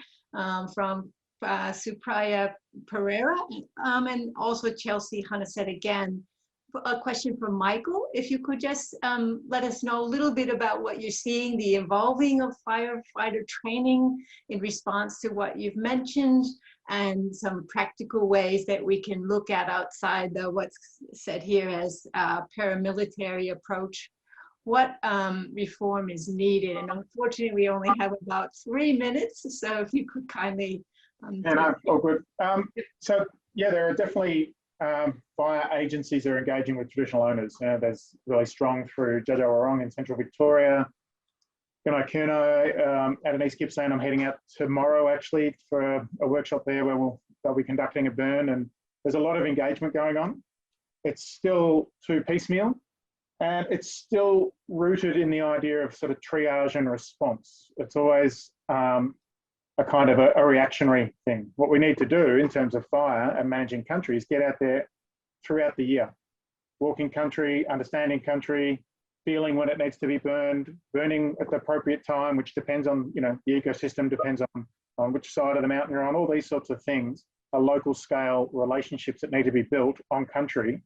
from Supriya Pereira, and also Chelsea Hunnisett again. A question from Michael. If you could just let us know a little bit about what you're seeing, the evolving of firefighter training in response to what you've mentioned, and some practical ways that we can look at outside what's said here as a paramilitary approach. What reform is needed? And unfortunately, we only have about 3 minutes, so if you could kindly. All good. So yeah, there are definitely fire agencies that are engaging with traditional owners. There's really strong through Jakelin in central Victoria. Kuno out in East Gippsland, I'm heading out tomorrow actually for a workshop there where they'll be conducting a burn, and there's a lot of engagement going on. It's still too piecemeal, and it's still rooted in the idea of sort of triage and response. It's always a kind of a reactionary thing. What we need to do in terms of fire and managing country is get out there throughout the year, walking country, understanding country, feeling when it needs to be burned, burning at the appropriate time, which depends on, the ecosystem, depends on which side of the mountain you're on. All these sorts of things are local scale relationships that need to be built on country.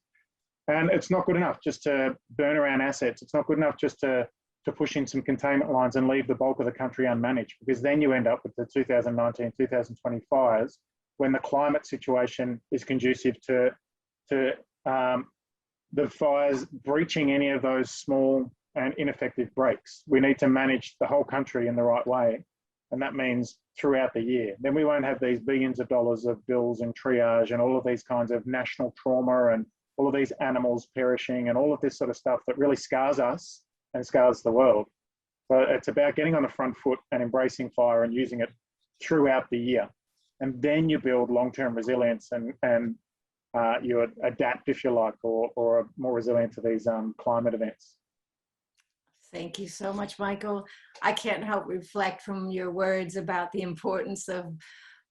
And it's not good enough just to burn around assets. It's not good enough just to push in some containment lines and leave the bulk of the country unmanaged, because then you end up with the 2019, 2020 fires when the climate situation is conducive to the fires breaching any of those small and ineffective breaks. We need to manage the whole country in the right way. And that means throughout the year. Then we won't have these billions of dollars of bills and triage and all of these kinds of national trauma and all of these animals perishing and all of this sort of stuff that really scars us and scars the world. So it's about getting on the front foot and embracing fire and using it throughout the year. And then you build long-term resilience and you adapt, if you like, or are more resilient to these climate events. Thank you so much, Michael. I can't help reflect from your words about the importance of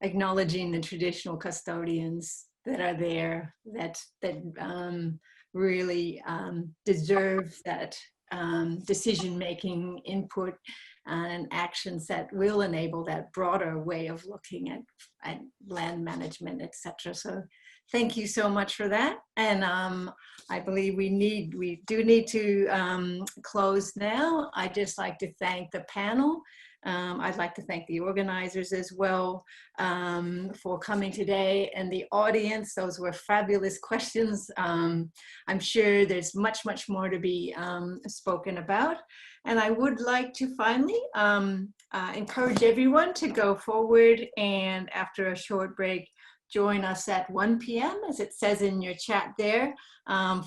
acknowledging the traditional custodians that are there, that really deserve that decision-making input and actions that will enable that broader way of looking at land management, etc. So thank you so much for that. And I believe we do need to close now. I'd just like to thank the panel. I'd like to thank the organizers as well for coming today, and the audience. Those were fabulous questions. I'm sure there's much, much more to be spoken about. And I would like to finally encourage everyone to go forward and, after a short break, join us at 1 p.m. as it says in your chat there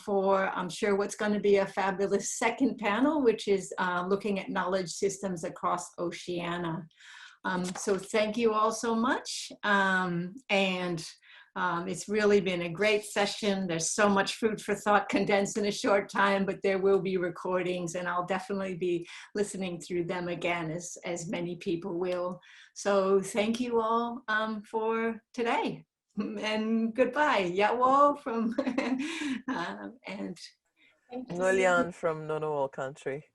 for, I'm sure, what's going to be a fabulous second panel, which is looking at knowledge systems across Oceania. So thank you all so much. It's really been a great session. There's so much food for thought condensed in a short time, but there will be recordings and I'll definitely be listening through them again, as many people will. So thank you all for today, and goodbye. Yawo from and Nguyen from Ngunnawal country.